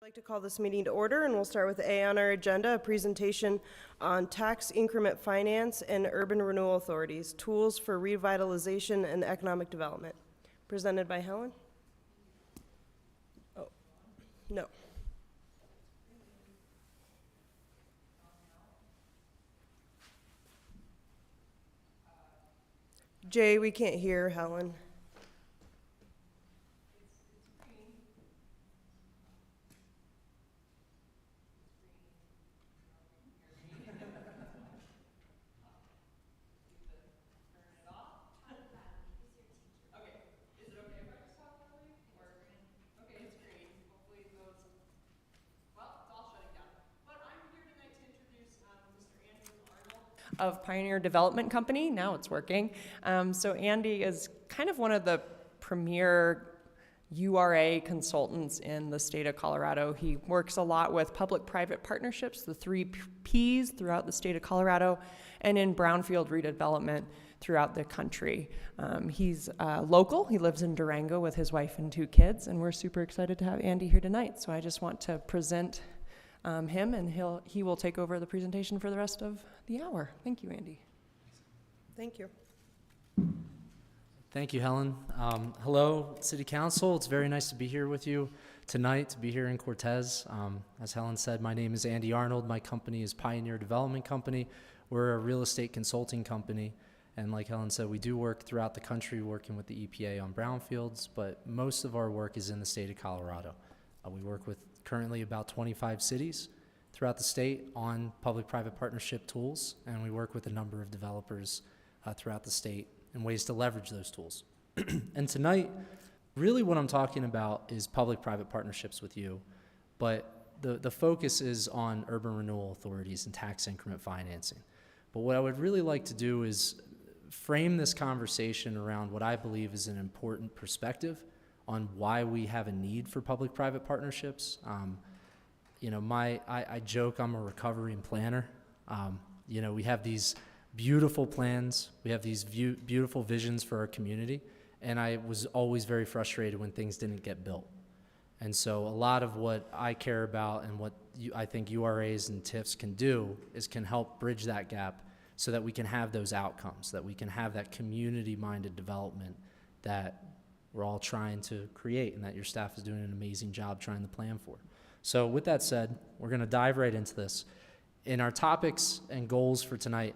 I'd like to call this meeting to order, and we'll start with A on our agenda, a presentation on tax increment finance and urban renewal authorities, tools for revitalization and economic development. Presented by Helen. Oh, no. Jay, we can't hear Helen. Of Pioneer Development Company. Now it's working. So Andy is kind of one of the premier URA consultants in the state of Colorado. He works a lot with public-private partnerships, the 3 Ps throughout the state of Colorado, and in brownfield redevelopment throughout the country. He's local. He lives in Durango with his wife and 2 kids, and we're super excited to have Andy here tonight. So I just want to present him, and he will take over the presentation for the rest of the hour. Thank you, Andy. Thank you. Thank you, Helen. Hello, City Council. It's very nice to be here with you tonight, to be here in Cortez. As Helen said, my name is Andy Arnold. My company is Pioneer Development Company. We're a real estate consulting company. And like Helen said, we do work throughout the country working with the EPA on brownfields, but most of our work is in the state of Colorado. We work with currently about 25 cities throughout the state on public-private partnership tools, and we work with a number of developers throughout the state and ways to leverage those tools. And tonight, really what I'm talking about is public-private partnerships with you, but the focus is on urban renewal authorities and tax increment financing. But what I would really like to do is frame this conversation around what I believe is an important perspective on why we have a need for public-private partnerships. I joke I'm a recovering planner. We have these beautiful plans. We have these beautiful visions for our community. And I was always very frustrated when things didn't get built. And so a lot of what I care about and what I think URAs and TIFs can do is can help bridge that gap so that we can have those outcomes, that we can have that community-minded development that we're all trying to create and that your staff is doing an amazing job trying to plan for. So with that said, we're going to dive right into this. In our topics and goals for tonight,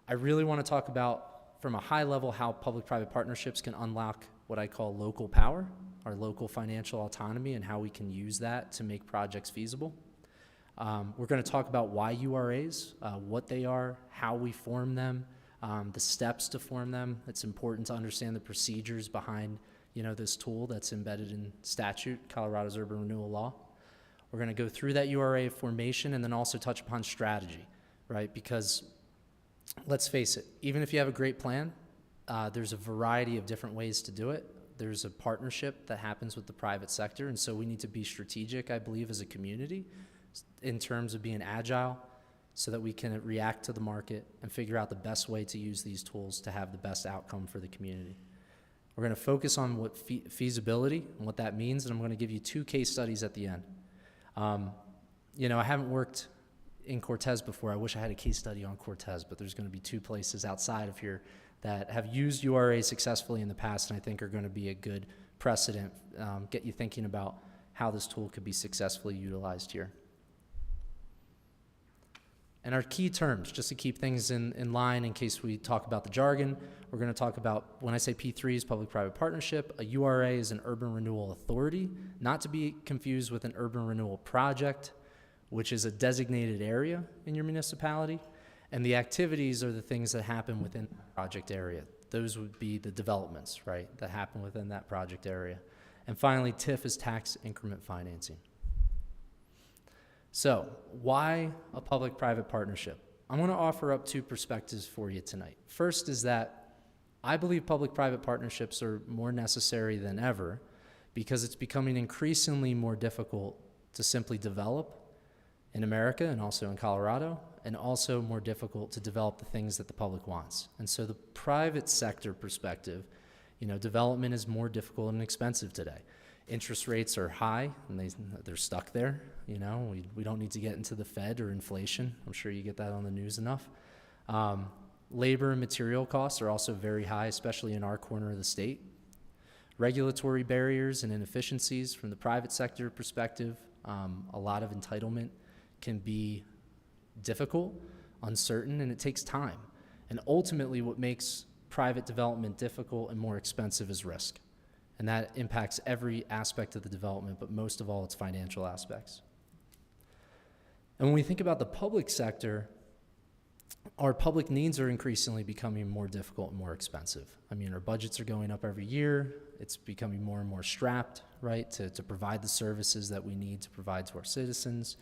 I really want to talk about, from a high level, how public-private partnerships can unlock what I call local power, our local financial autonomy, and how we can use that to make projects feasible. We're going to talk about why URAs, what they are, how we form them, the steps to form them. It's important to understand the procedures behind this tool that's embedded in statute, Colorado's urban renewal law. We're going to go through that URA formation and then also touch upon strategy, right? Because let's face it, even if you have a great plan, there's a variety of different ways to do it. There's a partnership that happens with the private sector, and so we need to be strategic, I believe, as a community in terms of being agile so that we can react to the market and figure out the best way to use these tools to have the best outcome for the community. We're going to focus on what feasibility and what that means, and I'm going to give you 2 case studies at the end. I haven't worked in Cortez before. I wish I had a case study on Cortez, but there's going to be 2 places outside of here that have used URA successfully in the past, and I think are going to be a good precedent, get you thinking about how this tool could be successfully utilized here. And our key terms, just to keep things in line in case we talk about the jargon, we're going to talk about, when I say P3 is public-private partnership, a URA is an urban renewal authority, not to be confused with an urban renewal project, which is a designated area in your municipality, and the activities are the things that happen within the project area. Those would be the developments, right, that happen within that project area. And finally, TIF is tax increment financing. So, why a public-private partnership? I'm going to offer up 2 perspectives for you tonight. First is that I believe public-private partnerships are more necessary than ever because it's becoming increasingly more difficult to simply develop in America and also in Colorado, and also more difficult to develop the things that the public wants. And so the private sector perspective, development is more difficult and expensive today. Interest rates are high, and they're stuck there. You know, we don't need to get into the Fed or inflation. I'm sure you get that on the news enough. Labor and material costs are also very high, especially in our corner of the state. Regulatory barriers and inefficiencies from the private sector perspective, a lot of entitlement can be difficult, uncertain, and it takes time. And ultimately, what makes private development difficult and more expensive is risk. And that impacts every aspect of the development, but most of all, its financial aspects. And when we think about the public sector, our public needs are increasingly becoming more difficult and more expensive. I mean, our budgets are going up every year. It's becoming more and more strapped, right, to provide the services that we need to provide to our citizens.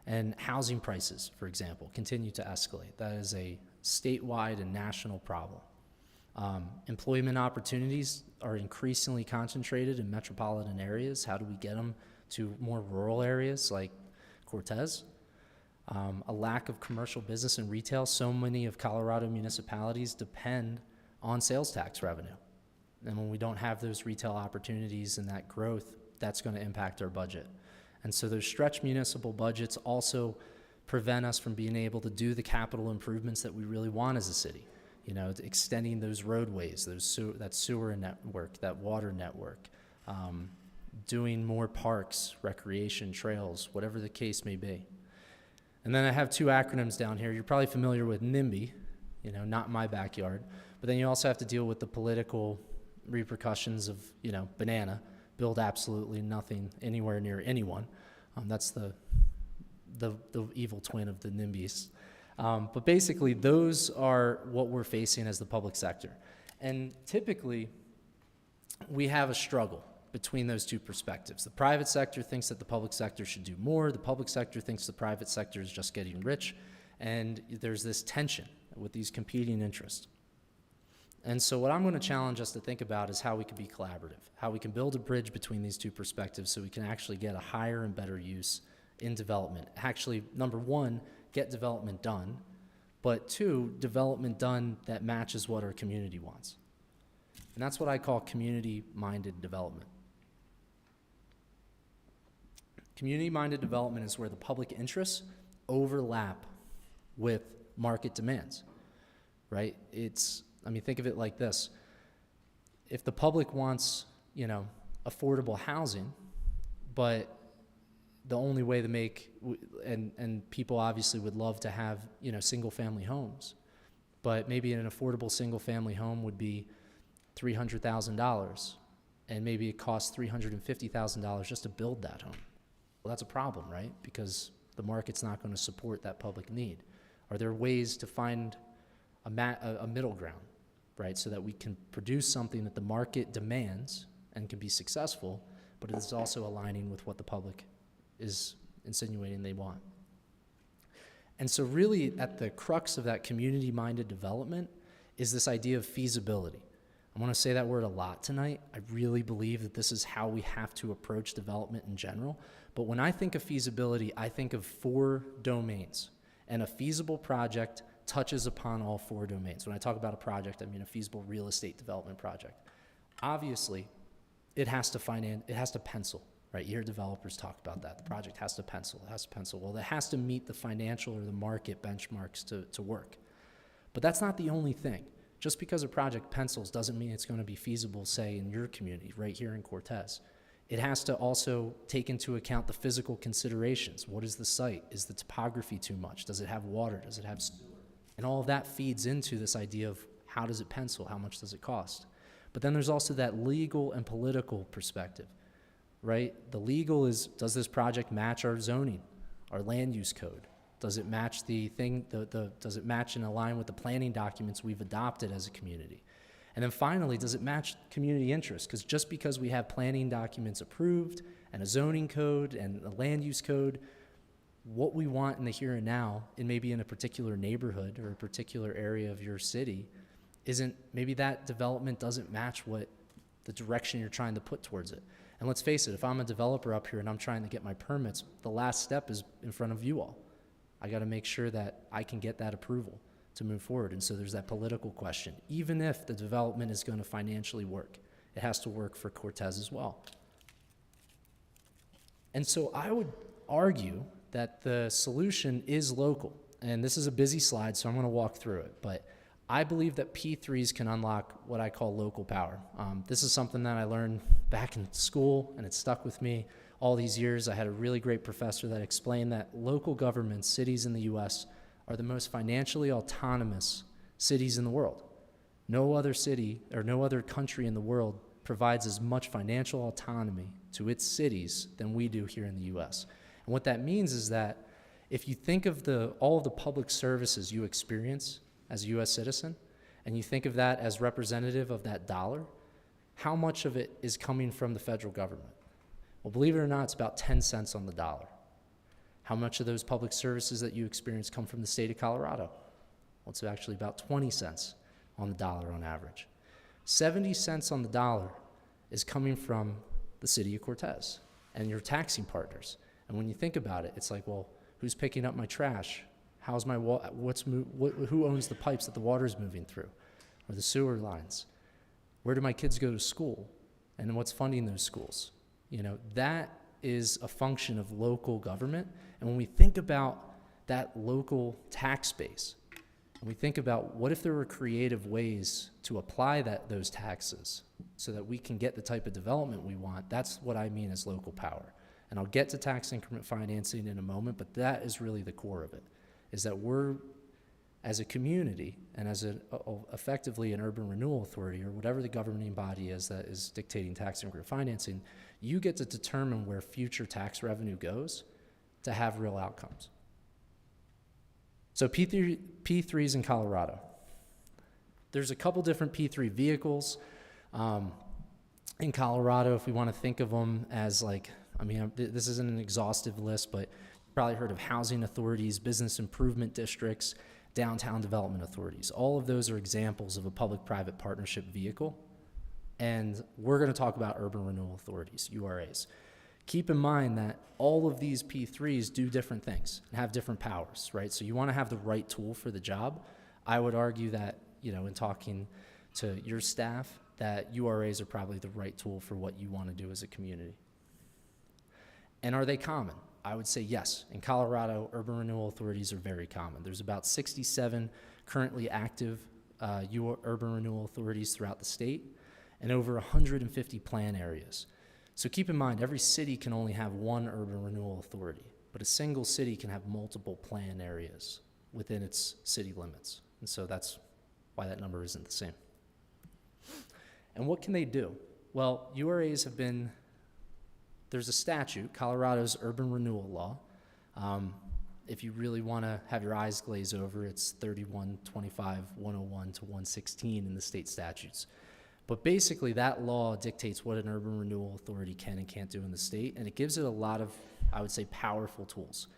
And housing prices, for example, continue to escalate. That is a statewide and national problem. Employment opportunities are increasingly concentrated in metropolitan areas. How do we get them to more rural areas like Cortez? A lack of commercial business and retail. So many of Colorado municipalities depend on sales tax revenue. And when we don't have those retail opportunities and that growth, that's going to impact our budget. And so those stretched municipal budgets also prevent us from being able to do the capital improvements that we really want as a city. You know, extending those roadways, that sewer network, that water network, doing more parks, recreation, trails, whatever the case may be. And then I have two acronyms down here. You're probably familiar with NIMBY, you know, not my backyard. But then you also have to deal with the political repercussions of, you know, banana, build absolutely nothing anywhere near anyone. That's the evil twin of the NIMBYs. But basically, those are what we're facing as the public sector. And typically, we have a struggle between those two perspectives. The private sector thinks that the public sector should do more. The public sector thinks the private sector is just getting rich. And there's this tension with these competing interests. And so what I'm going to challenge us to think about is how we can be collaborative, how we can build a bridge between these two perspectives so we can actually get a higher and better use in development. Actually, number one, get development done, but two, development done that matches what our community wants. And that's what I call community-minded development. Community-minded development is where the public interests overlap with market demands, right? Think of it like this. If the public wants, you know, affordable housing, but the only way to make, and people obviously would love to have, you know, single-family homes, but maybe an affordable single-family home would be $300,000, and maybe it costs $350,000 just to build that home. Well, that's a problem, right? Because the market's not going to support that public need. Are there ways to find a middle ground, right, so that we can produce something that the market demands and can be successful, but it is also aligning with what the public is insinuating they want? And so really at the crux of that community-minded development is this idea of feasibility. I want to say that word a lot tonight. I really believe that this is how we have to approach development in general. But when I think of feasibility, I think of 4 domains. And a feasible project touches upon all 4 domains. When I talk about a project, I mean a feasible real estate development project. Obviously, it has to pencil, right? You hear developers talk about that. The project has to pencil, Well, it has to meet the financial or the market benchmarks to work. But that's not the only thing. Just because a project pencils doesn't mean it's going to be feasible, say, in your community, right here in Cortez. It has to also take into account the physical considerations. What is the site? Is the topography too much? Does it have water? Does it have sewer? And all of that feeds into this idea of how does it pencil? How much does it cost? But then there's also that legal and political perspective, right? The legal is, does this project match our zoning, our land use code? Does it match does it match and align with the planning documents we've adopted as a community? And then finally, does it match community interests? Because just because we have planning documents approved and a zoning code and a land use code, what we want in the here and now, and maybe in a particular neighborhood or a particular area of your city, maybe that development doesn't match what the direction you're trying to put towards it. And let's face it, if I'm a developer up here and I'm trying to get my permits, the last step is in front of you all. I got to make sure that I can get that approval to move forward. And so there's that political question. Even if the development is going to financially work, it has to work for Cortez as well. And so I would argue that the solution is local. And this is a busy slide, so I'm going to walk through it. But I believe that P3s can unlock what I call local power. This is something that I learned back in school, and it stuck with me all these years. I had a really great professor that explained that local governments, cities in the U.S., are the most financially autonomous cities in the world. No other city or no other country in the world provides as much financial autonomy to its cities than we do here in the U.S. And what that means is that if you think of all of the public services you experience as a U.S. citizen, and you think of that as representative of that dollar, how much of it is coming from the federal government? Well, believe it or not, it's about 10 cents on the dollar. How much of those public services that you experience come from the state of Colorado? Well, it's actually about 20 cents on the dollar on average. 70 cents on the dollar is coming from the city of Cortez and your taxing partners. And when you think about it, it's like, well, who's picking up my trash? How's my who owns the pipes that the water's moving through, or the sewer lines? Where do my kids go to school? And what's funding those schools? You know, that is a function of local government. And when we think about that local tax base, and we think about what if there were creative ways to apply those taxes so that we can get the type of development we want, that's what I mean as local power. And I'll get to tax increment financing in a moment, but that is really the core of it, is that we're, as a community and as effectively an urban renewal authority or whatever the governing body is that is dictating tax increment financing, you get to determine where future tax revenue goes to have real outcomes. So P3s in Colorado. There's a couple different P3 vehicles in Colorado, if we want to think of them as like, this isn't an exhaustive list, but you've probably heard of housing authorities, business improvement districts, downtown development authorities. All of those are examples of a public-private partnership vehicle. And we're going to talk about urban renewal authorities, URAs. Keep in mind that all of these P3s do different things and have different powers, right? So you want to have the right tool for the job. I would argue that, in talking to your staff, that URAs are probably the right tool for what you want to do as a community. And are they common? I would say yes. In Colorado, urban renewal authorities are very common. There's about 67 currently active urban renewal authorities throughout the state and over 150 plan areas. So keep in mind, every city can only have one urban renewal authority, but a single city can have multiple plan areas within its city limits. And so that's why that number isn't the same. And what can they do? Well, URAs there's a statute, Colorado's Urban Renewal Law. If you really want to have your eyes glaze over, it's 3125, 101 to 116 in the state statutes. But basically, that law dictates what an urban renewal authority can and can't do in the state, and it gives it a lot of, I would say, powerful tools.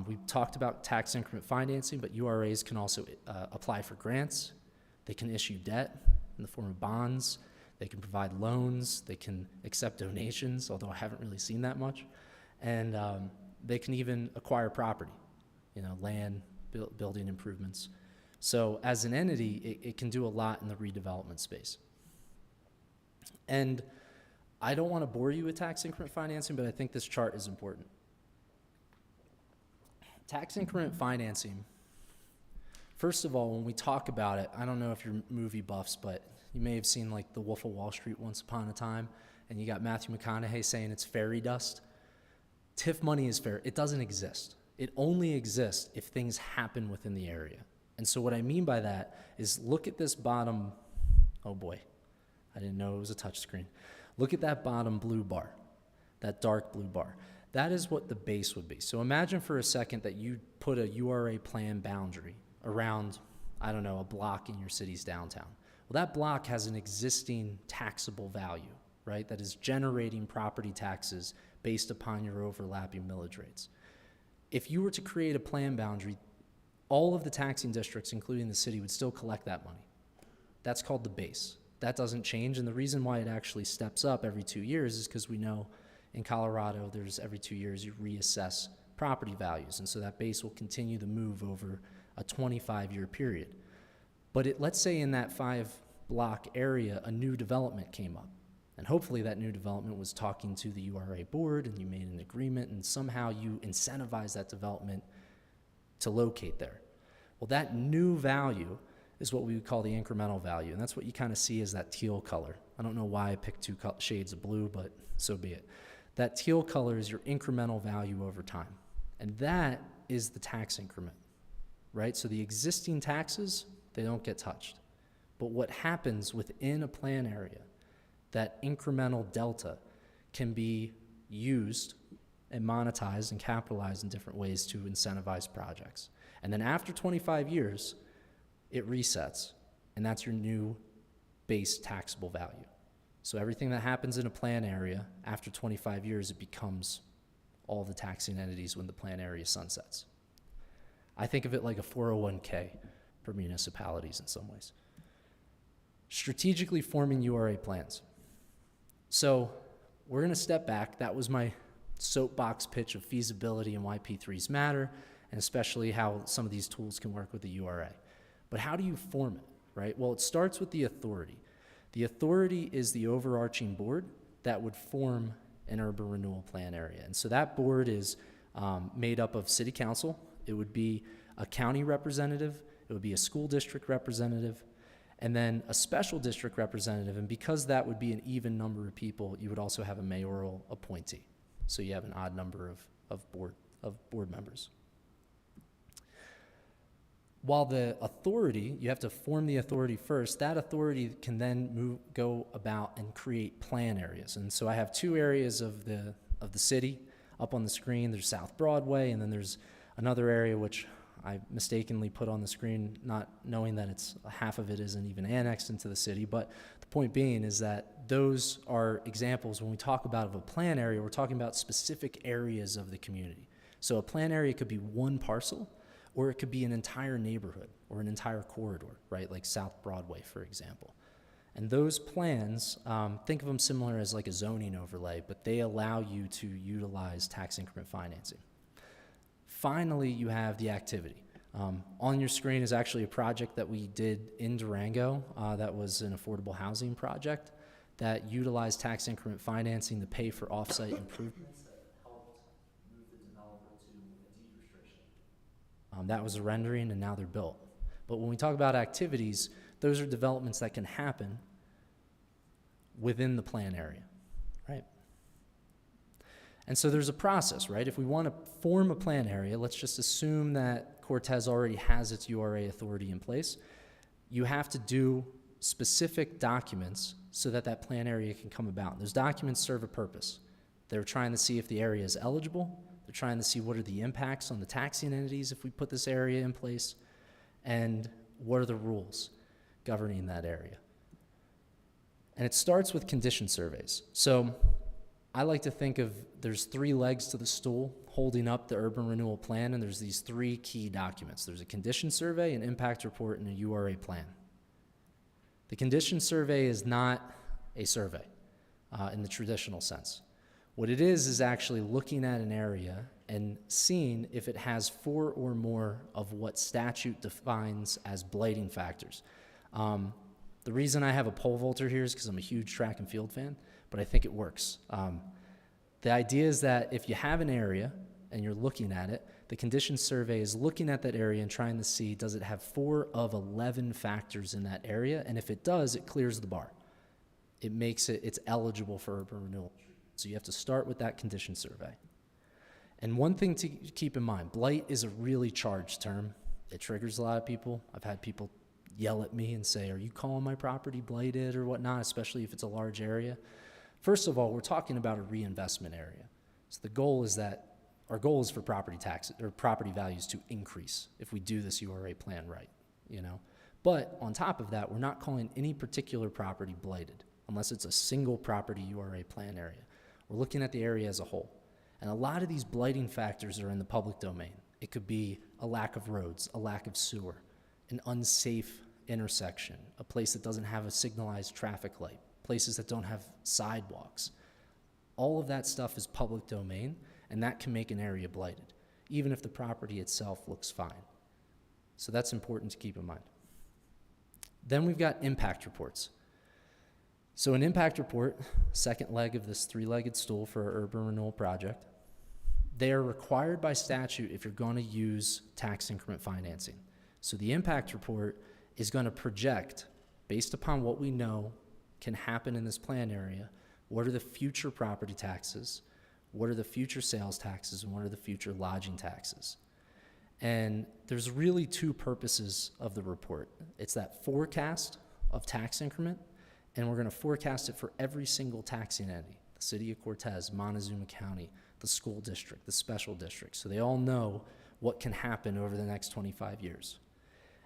We've talked about tax increment financing, but URAs can also apply for grants. They can issue debt in the form of bonds. They can provide loans. They can accept donations, although I haven't really seen that much. And they can even acquire property, land, building improvements. So as an entity, it can do a lot in the redevelopment space. And I don't want to bore you with tax increment financing, but I think this chart is important. Tax increment financing, first of all, when we talk about it, I don't know if you're movie buffs, but you may have seen like The Wolf of Wall Street once upon a time, and you got Matthew McConaughey saying it's fairy dust. TIF money is fair. It doesn't exist. It only exists if things happen within the area. And so what I mean by that is look at this bottom, oh boy, I didn't know it was a touch screen. Look at that bottom blue bar, that dark blue bar. That is what the base would be. So imagine for a second that you put a URA plan boundary around, a block in your city's downtown. Well, that block has an existing taxable value, right? That is generating property taxes based upon your overlapping millage rates. If you were to create a plan boundary, all of the taxing districts, including the city, would still collect that money. That's called the base. That doesn't change, and the reason why it actually steps up every 2 years is because we know in Colorado, there's every 2 years you reassess property values, and so that base will continue to move over a 25-year period. But let's say in that 5-block area, a new development came up, And hopefully that new development was talking to the URA board and you made an agreement and somehow you incentivize that development to locate there. Well, that new value is what we would call the incremental value, and that's what you kind of see as that teal color. I don't know why I picked two shades of blue, but so be it. That teal color is your incremental value over time, and that is the tax increment, right? So the existing taxes, they don't get touched. But what happens within a plan area, that incremental delta can be used and monetized and capitalized in different ways to incentivize projects. And then after 25 years, it resets, and that's your new base taxable value. So everything that happens in a plan area, after 25 years, it becomes all the taxing entities when the plan area sunsets. I think of it like a 401k for municipalities in some ways. Strategically forming URA plans. So we're going to step back. That was my soapbox pitch of feasibility and why P3s matter, and especially how some of these tools can work with the URA. But how do you form it, right? Well, it starts with the authority. The authority is the overarching board that would form an urban renewal plan area. And so that board is made up of city council. It would be a county representative. It would be a school district representative, and then a special district representative. And because that would be an even number of people, you would also have a mayoral appointee. So you have an odd number of board members. While the authority, you have to form the authority first, that authority can then go about and create plan areas. And so I have two areas of the city up on the screen. There's South Broadway, and then there's another area which I mistakenly put on the screen, not knowing that it's half of it isn't even annexed into the city. But the point being is that those are examples. When we talk about a plan area, we're talking about specific areas of the community. So a plan area could be one parcel, or it could be an entire neighborhood or an entire corridor, right? Like South Broadway, for example. And those plans, think of them similar as like a zoning overlay, but they allow you to utilize tax increment financing. Finally, you have the activity. On your screen is actually a project that we did in Durango that was an affordable housing project that utilized tax increment financing to pay for off-site improvements that helped move the developer to a deed restriction. That was a rendering, and now they're built. But when we talk about activities, those are developments that can happen within the plan area, right? And so there's a process, right? If we want to form a plan area, let's just assume that Cortez already has its URA authority in place. You have to do specific documents so that that plan area can come about. Those documents serve a purpose. They're trying to see if the area is eligible. They're trying to see what are the impacts on the taxing entities if we put this area in place, and what are the rules governing that area. And it starts with condition surveys. So I like to think of there's three legs to the stool holding up the urban renewal plan, and there's these three key documents. There's a condition survey, an impact report, and a URA plan. The condition survey is not a survey in the traditional sense. What it is actually looking at an area and seeing if it has four or more of what statute defines as blighting factors. The reason I have a pole vaulter here is because I'm a huge track and field fan, but I think it works. The idea is that if you have an area and you're looking at it, the condition survey is looking at that area and trying to see, does it have 4 of 11 factors in that area? And if it does, it clears the bar. It makes it's eligible for urban renewal. So you have to start with that condition survey. And one thing to keep in mind, blight is a really charged term. It triggers a lot of people. I've had people yell at me and say, are you calling my property blighted or whatnot, especially if it's a large area? First of all, we're talking about a reinvestment area. So the goal is that our goal is for property taxes or property values to increase if we do this URA plan right, you know. But on top of that, we're not calling any particular property blighted unless it's a single property URA plan area. We're looking at the area as a whole. And a lot of these blighting factors are in the public domain. It could be a lack of roads, a lack of sewer, an unsafe intersection, a place that doesn't have a signalized traffic light, places that don't have sidewalks. All of that stuff is public domain, and that can make an area blighted, even if the property itself looks fine. So that's important to keep in mind. Then we've got impact reports. So an impact report, second leg of this three-legged stool for our urban renewal project, they are required by statute if you're going to use tax increment financing. So the impact report is going to project, based upon what we know can happen in this plan area, what are the future property taxes, what are the future sales taxes, and what are the future lodging taxes. And there's really two purposes of the report. It's that forecast of tax increment, and we're going to forecast it for every single taxing entity, the city of Cortez, Montezuma County, the school district, the special district, so they all know what can happen over the next 25 years.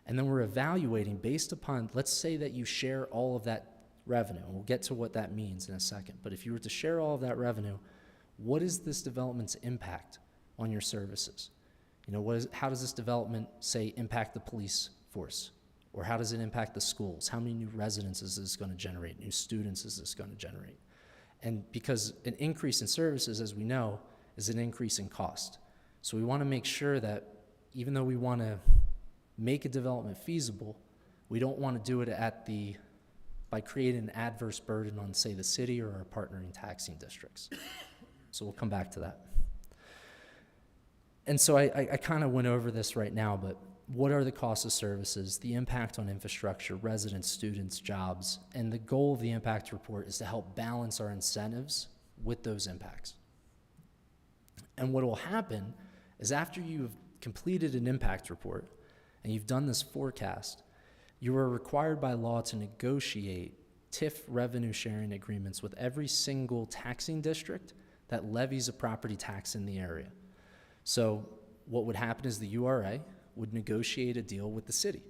And then we're evaluating based upon, let's say that you share all of that revenue, and we'll get to what that means in a second, but if you were to share all of that revenue, what is this development's impact on your services? You know, how does this development, say, impact the police force? Or how does it impact the schools? How many new residents is this going to generate? New students is this going to generate? And because an increase in services, as we know, is an increase in cost. So we want to make sure that even though we want to make a development feasible, we don't want to do it by creating an adverse burden on, say, the city or our partnering taxing districts. So we'll come back to that. And so I kind of went over this right now, but what are the costs of services, the impact on infrastructure, residents, students, jobs, and the goal of the impact report is to help balance our incentives with those impacts. And what will happen is after you've completed an impact report and you've done this forecast, you are required by law to negotiate TIF revenue sharing agreements with every single taxing district that levies a property tax in the area. So what would happen is the URA would negotiate a deal with the city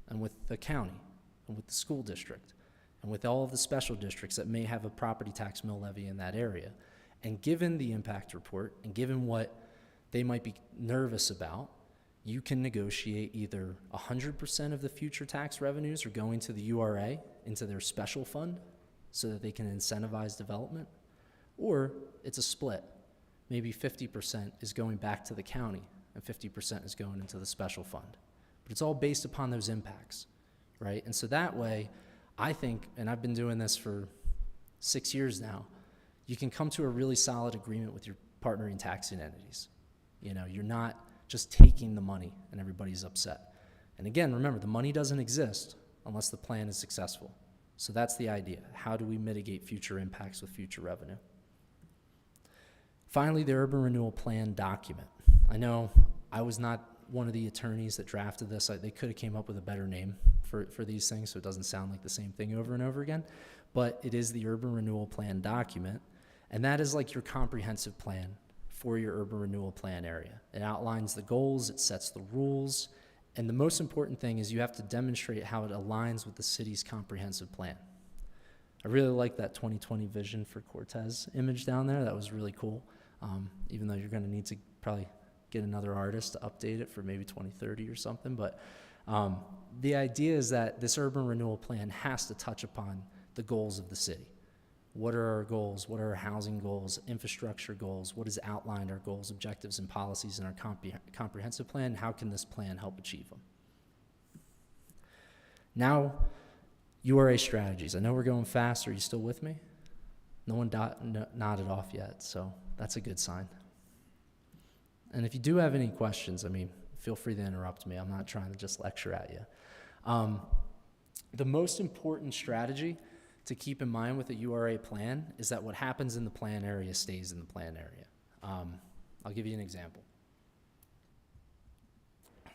and with the county and with the school district and with all of the special districts that may have a property tax mill levy in that area. And given the impact report and given what they might be nervous about, you can negotiate either 100% of the future tax revenues are going to the URA into their special fund so that they can incentivize development, or it's a split. Maybe 50% is going back to the county and 50% is going into the special fund. But it's all based upon those impacts, right? And so that way, I think, and I've been doing this for 6 years now, you can come to a really solid agreement with your partnering taxing entities. You know, you're not just taking the money and everybody's upset. And again, remember, the money doesn't exist unless the plan is successful. So that's the idea. How do we mitigate future impacts with future revenue? Finally, the Urban Renewal Plan document. I know I was not one of the attorneys that drafted this. They could have came up with a better name for these things so it doesn't sound like the same thing over and over again. But it is the Urban Renewal Plan document, and that is like your comprehensive plan for your urban renewal plan area. It outlines the goals, it sets the rules, and the most important thing is you have to demonstrate how it aligns with the city's comprehensive plan. I really like that 2020 vision for Cortez image down there. That was really cool. Even though you're going to need to probably get another artist to update it for maybe 2030 or something. But the idea is that this urban renewal plan has to touch upon the goals of the city. What are our goals? What are our housing goals, infrastructure goals? What is outlined our goals, objectives, and policies in our comprehensive plan? How can this plan help achieve them? Now, URA strategies. I know we're going fast. Are you still with me? No one nodded off yet, so that's a good sign. And if you do have any questions, I mean, feel free to interrupt me. I'm not trying to just lecture at you. The most important strategy to keep in mind with a URA plan is that what happens in the plan area stays in the plan area. I'll give you an example.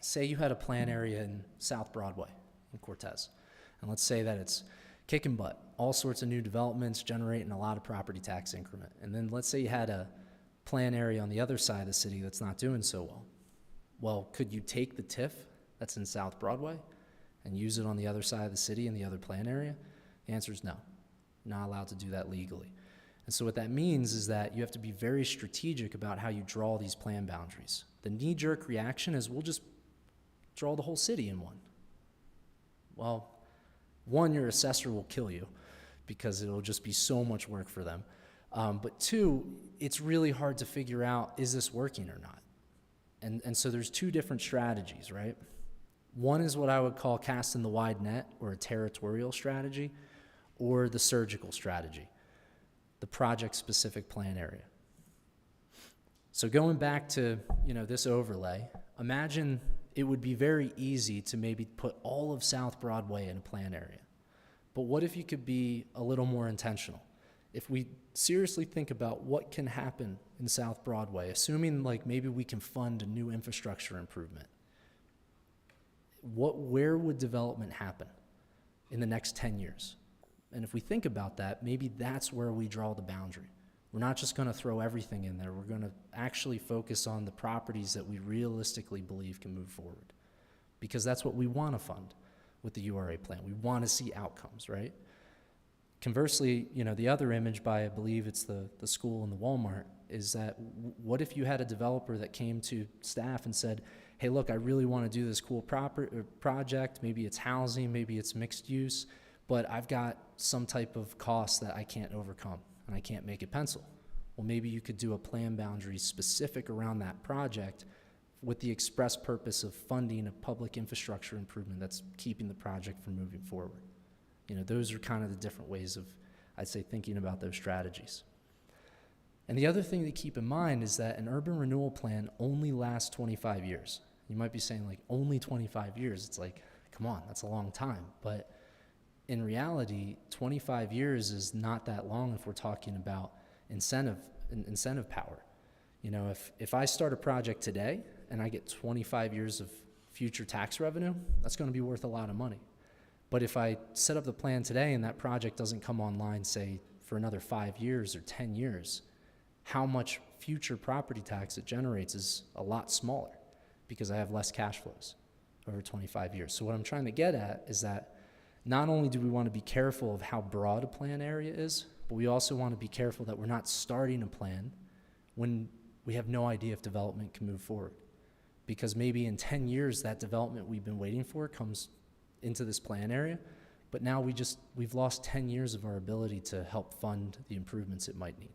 Say you had a plan area in South Broadway in Cortez, and let's say that it's kicking butt, all sorts of new developments generating a lot of property tax increment. And then let's say you had a plan area on the other side of the city that's not doing so well. Well, could you take the TIF that's in South Broadway and use it on the other side of the city in the other plan area? The answer is no. Not allowed to do that legally. And so what that means is that you have to be very strategic about how you draw these plan boundaries. The knee-jerk reaction is we'll just draw the whole city in one. Well, one, your assessor will kill you because it'll just be so much work for them. But two, it's really hard to figure out, is this working or not? And so there's two different strategies, right? One is what I would call casting the wide net, or a territorial strategy, or the surgical strategy, the project-specific plan area. So going back to, this overlay, imagine it would be very easy to maybe put all of South Broadway in a plan area. But what if you could be a little more intentional? If we seriously think about what can happen in South Broadway, assuming like maybe we can fund a new infrastructure improvement, where would development happen in the next 10 years? And if we think about that, maybe that's where we draw the boundary. We're not just going to throw everything in there. We're going to actually focus on the properties that we realistically believe can move forward, because that's what we want to fund with the URA plan. We want to see outcomes, right? Conversely, the other image by, I believe it's the school and the Walmart, is that what if you had a developer that came to staff and said, hey, look, I really want to do this cool project. Maybe it's housing, maybe it's mixed use, but I've got some type of cost that I can't overcome and I can't make it pencil. Well, maybe you could do a plan boundary specific around that project with the express purpose of funding a public infrastructure improvement that's keeping the project from moving forward. Those are kind of the different ways of, I'd say, thinking about those strategies. And the other thing to keep in mind is that an urban renewal plan only lasts 25 years. You might be saying, like, only 25 years. It's like, come on, that's a long time. But in reality, 25 years is not that long if we're talking about incentive power. If I start a project today and I get 25 years of future tax revenue, that's going to be worth a lot of money. But if I set up the plan today and that project doesn't come online, say, for another 5 years or 10 years, how much future property tax it generates is a lot smaller because I have less cash flows over 25 years. So what I'm trying to get at is that not only do we want to be careful of how broad a plan area is, but we also want to be careful that we're not starting a plan when we have no idea if development can move forward. Because maybe in 10 years, that development we've been waiting for comes into this plan area, but now we've lost 10 years of our ability to help fund the improvements it might need.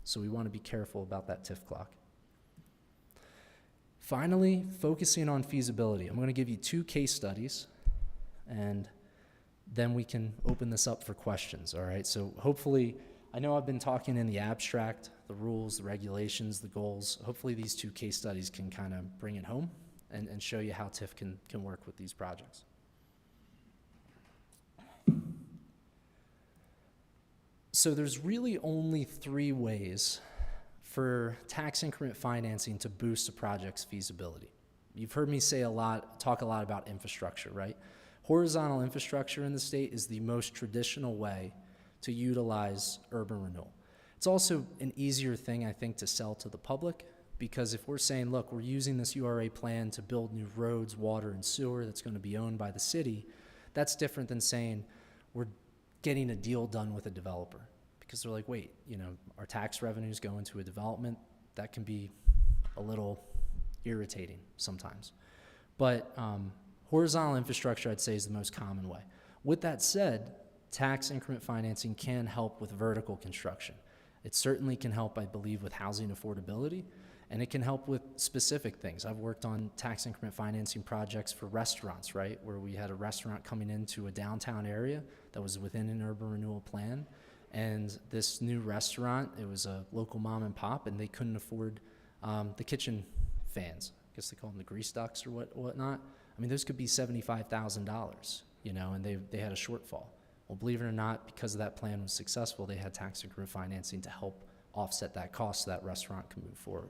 So we want to be careful about that TIF clock. Finally, focusing on feasibility. I'm going to give you 2 case studies, and then we can open this up for questions, all right? So hopefully, I know I've been talking in the abstract, the rules, the regulations, the goals. Hopefully these 2 case studies can kind of bring it home and show you how TIF can work with these projects. So there's really only 3 ways for tax increment financing to boost a project's feasibility. You've heard me talk a lot about infrastructure, right? Horizontal infrastructure in the state is the most traditional way to utilize urban renewal. It's also an easier thing, I think, to sell to the public, because if we're saying, look, we're using this URA plan to build new roads, water, and sewer that's going to be owned by the city, that's different than saying we're getting a deal done with a developer, because they're like, wait, our tax revenues go into a development. That can be a little irritating sometimes. But horizontal infrastructure, I'd say, is the most common way. With that said, tax increment financing can help with vertical construction. It certainly can help, I believe, with housing affordability, and it can help with specific things. I've worked on tax increment financing projects for restaurants, right, where we had a restaurant coming into a downtown area that was within an urban renewal plan, and this new restaurant, it was a local mom and pop, and they couldn't afford the kitchen fans. I guess they call them the grease ducks or whatnot. I mean, those could be $75,000, and they had a shortfall. Well, believe it or not, because that plan was successful, they had tax increment financing to help offset that cost so that restaurant can move forward.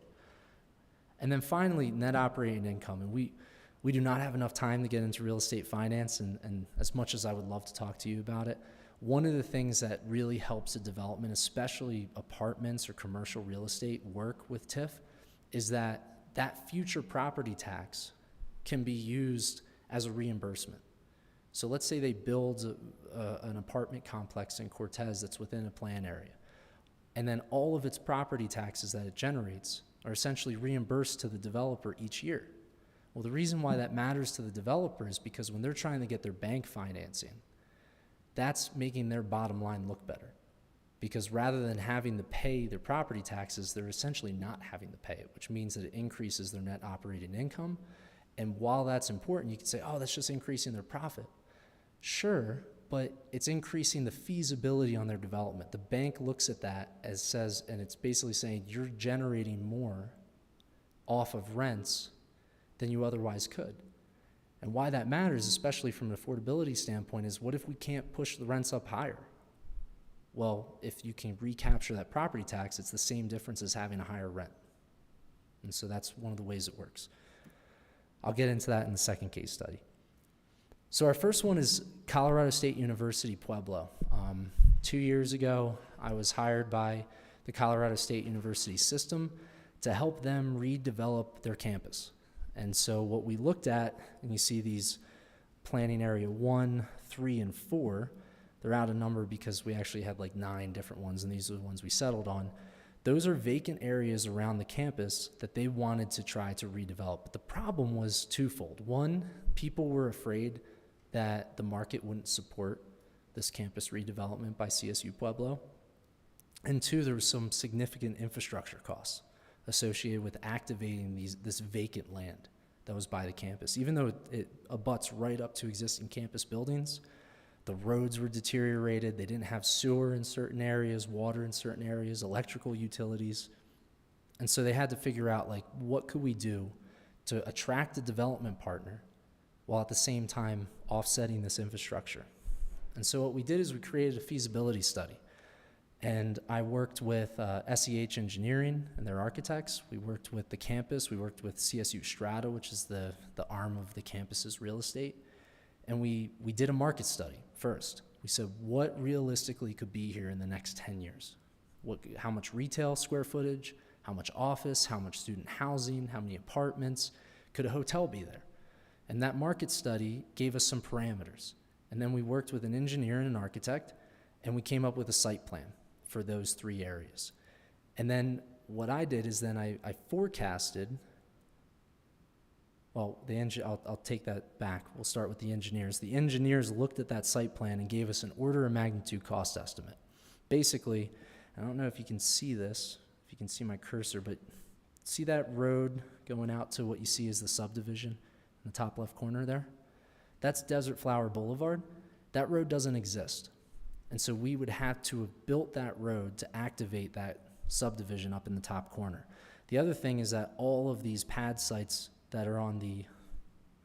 And then finally, net operating income. And we do not have enough time to get into real estate finance, and as much as I would love to talk to you about it, one of the things that really helps a development, especially apartments or commercial real estate, work with TIF is that future property tax can be used as a reimbursement. So let's say they build an apartment complex in Cortez that's within a plan area, and then all of its property taxes that it generates are essentially reimbursed to the developer each year. Well, the reason why that matters to the developer is because when they're trying to get their bank financing, that's making their bottom line look better. Because rather than having to pay their property taxes, they're essentially not having to pay it, which means that it increases their net operating income. And while that's important, you can say, oh, that's just increasing their profit. Sure, but it's increasing the feasibility on their development. The bank looks at that as says, and it's basically saying you're generating more off of rents than you otherwise could. And why that matters, especially from an affordability standpoint, is what if we can't push the rents up higher? Well, if you can recapture that property tax, it's the same difference as having a higher rent. And so that's one of the ways it works. I'll get into that in the second case study. So our first one is Colorado State University, Pueblo. 2 years ago, I was hired by the Colorado State University system to help them redevelop their campus. And so what we looked at, and you see these planning area 1, 3, and 4, they're out of number because we actually had like 9 different ones, and these are the ones we settled on. Those are vacant areas around the campus that they wanted to try to redevelop. But the problem was twofold. One, people were afraid that the market wouldn't support this campus redevelopment by CSU Pueblo. And two, there was some significant infrastructure costs associated with activating this vacant land that was by the campus. Even though it abuts right up to existing campus buildings, the roads were deteriorated. They didn't have sewer in certain areas, water in certain areas, electrical utilities. And so they had to figure out, like, what could we do to attract a development partner while at the same time offsetting this infrastructure. And so what we did is we created a feasibility study. And I worked with SEH Engineering and their architects. We worked with the campus. We worked with CSU Strata, which is the arm of the campus's real estate. And we did a market study first. We said, what realistically could be here in the next 10 years? How much retail square footage, how much office, how much student housing, how many apartments, could a hotel be there? And that market study gave us some parameters. And then we worked with an engineer and an architect, and we came up with a site plan for those 3 areas. And then what I did is then I forecasted, well, I'll take that back. We'll start with the engineers. The engineers looked at that site plan and gave us an order of magnitude cost estimate. Basically, I don't know if you can see this, if you can see my cursor, but see that road going out to what you see as the subdivision in the top left corner there? That's Desert Flower Boulevard. That road doesn't exist. And so we would have to have built that road to activate that subdivision up in the top corner. The other thing is that all of these pad sites that are on the,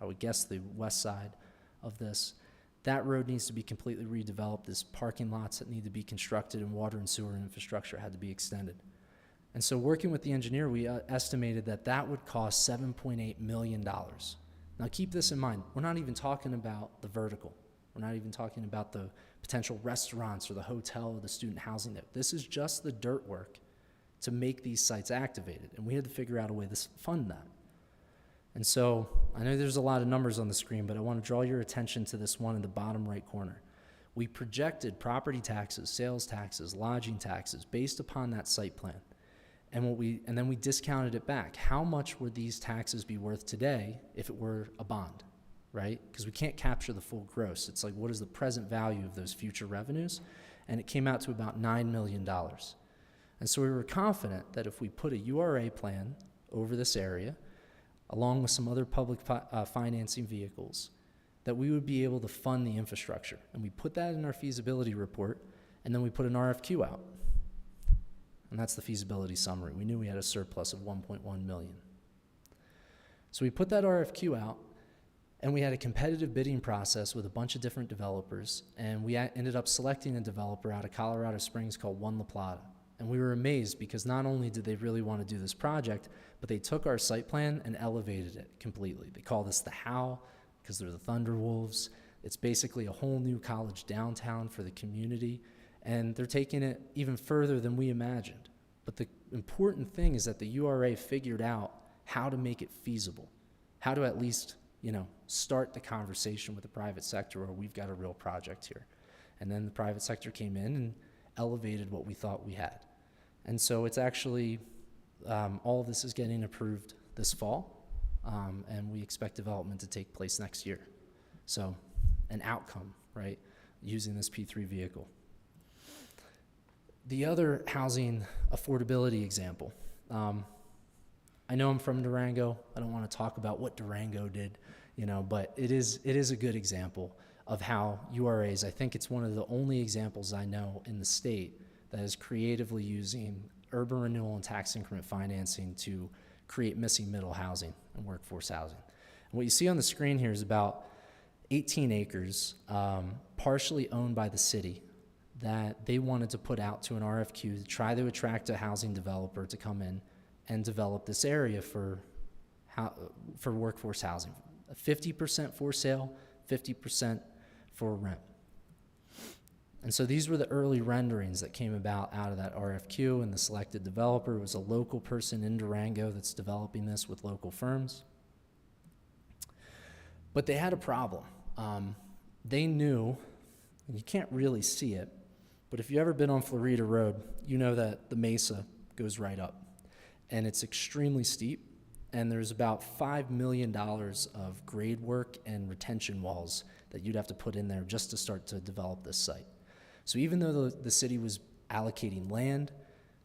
I would guess, the west side of this, that road needs to be completely redeveloped. There's parking lots that need to be constructed, and water and sewer infrastructure had to be extended. And so working with the engineer, we estimated that that would cost $7.8 million. Now keep this in mind. We're not even talking about the vertical. We're not even talking about the potential restaurants or the hotel or the student housing there. This is just the dirt work to make these sites activated. And we had to figure out a way to fund that. And so I know there's a lot of numbers on the screen, but I want to draw your attention to this one in the bottom right corner. We projected property taxes, sales taxes, lodging taxes based upon that site plan. And then we discounted it back. How much would these taxes be worth today if it were a bond, right? Because we can't capture the full gross. It's like, what is the present value of those future revenues? And it came out to about $9 million. And so we were confident that if we put a URA plan over this area, along with some other public financing vehicles, that we would be able to fund the infrastructure. And we put that in our feasibility report, and then we put an RFQ out. And that's the feasibility summary. We knew we had a surplus of $1.1 million. So we put that RFQ out, and we had a competitive bidding process with a bunch of different developers, and we ended up selecting a developer out of Colorado Springs called One La Plata. And we were amazed because not only did they really want to do this project, but they took our site plan and elevated it completely. They call this the How because they're the Thunderwolves. It's basically a whole new college downtown for the community, and they're taking it even further than we imagined. But the important thing is that the URA figured out how to make it feasible, how to at least, start the conversation with the private sector where we've got a real project here. And then the private sector came in and elevated what we thought we had. And so it's actually, all of this is getting approved this fall, and we expect development to take place next year. So an outcome, right, using this P3 vehicle. The other housing affordability example, I know I'm from Durango. I don't want to talk about what Durango did, but it is a good example of how URAs, I think it's one of the only examples I know in the state that is creatively using urban renewal and tax increment financing to create missing middle housing and workforce housing. And what you see on the screen here is about 18 acres, partially owned by the city, that they wanted to put out to an RFQ to try to attract a housing developer to come in and develop this area for workforce housing. 50% for sale, 50% for rent. And so these were the early renderings that came about out of that RFQ, and the selected developer was a local person in Durango that's developing this with local firms. But they had a problem. They knew, and you can't really see it, but if you've ever been on Florida Road, you know that the mesa goes right up, and it's extremely steep, and there's about $5 million of grade work and retention walls that you'd have to put in there just to start to develop this site. So even though the city was allocating land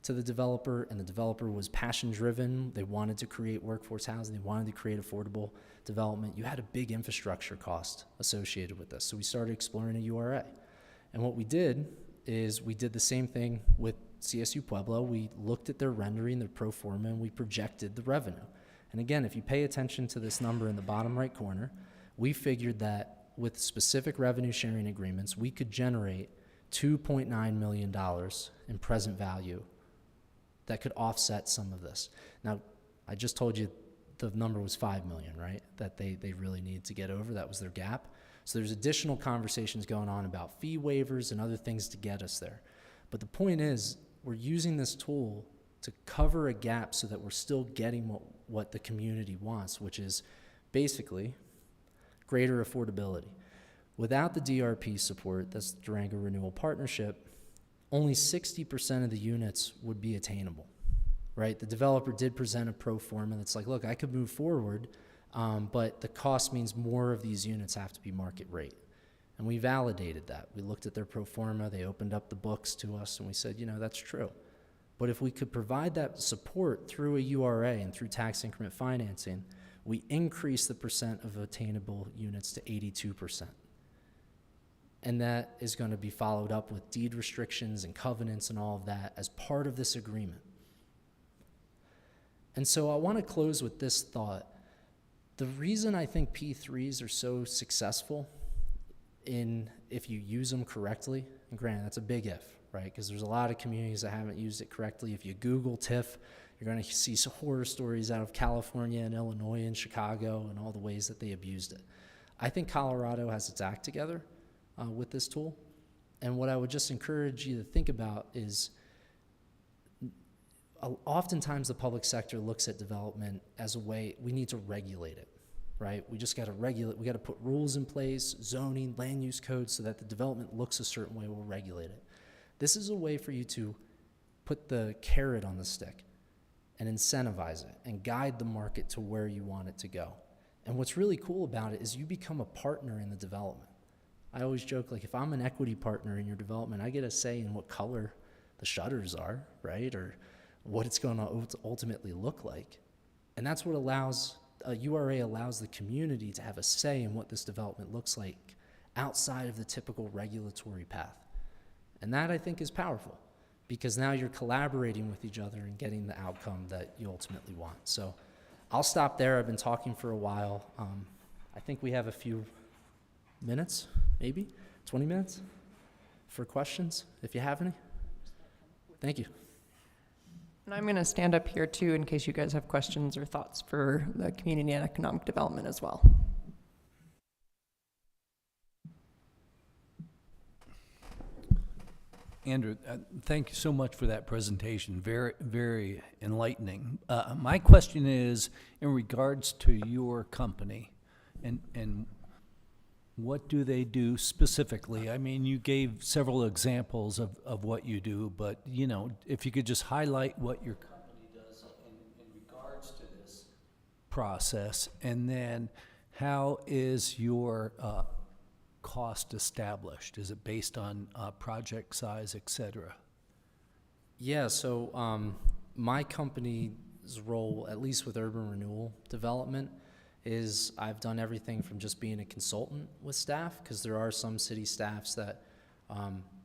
to the developer, and the developer was passion-driven, they wanted to create workforce housing, they wanted to create affordable development, you had a big infrastructure cost associated with this. So we started exploring a URA. And what we did is we did the same thing with CSU Pueblo. We looked at their rendering, their pro forma, and we projected the revenue. And again, if you pay attention to this number in the bottom right corner, we figured that with specific revenue sharing agreements, we could generate $2.9 million in present value that could offset some of this. Now, I just told you the number was 5 million, right? That they really needed to get over. That was their gap. So there's additional conversations going on about fee waivers and other things to get us there. But the point is, we're using this tool to cover a gap so that we're still getting what the community wants, which is basically greater affordability. Without the DRP support, that's the Durango Renewal Partnership, only 60% of the units would be attainable, right? The developer did present a pro forma that's like, look, I could move forward, but the cost means more of these units have to be market rate. And we validated that. We looked at their pro forma, they opened up the books to us, and we said, you know, that's true. But if we could provide that support through a URA and through tax increment financing, we increase the percent of attainable units to 82%. And that is going to be followed up with deed restrictions and covenants and all of that as part of this agreement. And so I want to close with this thought. The reason I think P3s are so successful if you use them correctly, and granted, that's a big if, right? Because there's a lot of communities that haven't used it correctly. If you Google TIF, you're going to see some horror stories out of California and Illinois and Chicago and all the ways that they abused it. I think Colorado has its act together with this tool. And what I would just encourage you to think about is oftentimes the public sector looks at development as a way, we need to regulate it, right? We just got to regulate, we got to put rules in place, zoning, land use codes, so that the development looks a certain way, we'll regulate it. This is a way for you to put the carrot on the stick and incentivize it and guide the market to where you want it to go. And what's really cool about it is you become a partner in the development. I always joke, like, if I'm an equity partner in your development, I get a say in what color the shutters are, right? Or what it's going to ultimately look like. And that's what a URA allows the community to have a say in what this development looks like outside of the typical regulatory path. And that, I think, is powerful, because now you're collaborating with each other and getting the outcome that you ultimately want. So I'll stop there. I've been talking for a while. I think we have a few minutes, maybe 20 minutes for questions, if you have any. Thank you. And I'm going to stand up here too in case you guys have questions or thoughts for the community and economic development as well. Andrew, thank you so much for that presentation. Very, very enlightening. My question is in regards to your company and what do they do specifically? I mean, you gave several examples of what you do, but, you know, if you could just highlight what your company does in regards to this process, and then how is your cost established? Is it based on project size, et cetera? Yeah, so my company's role, at least with urban renewal development, is I've done everything from just being a consultant with staff, because there are some city staffs that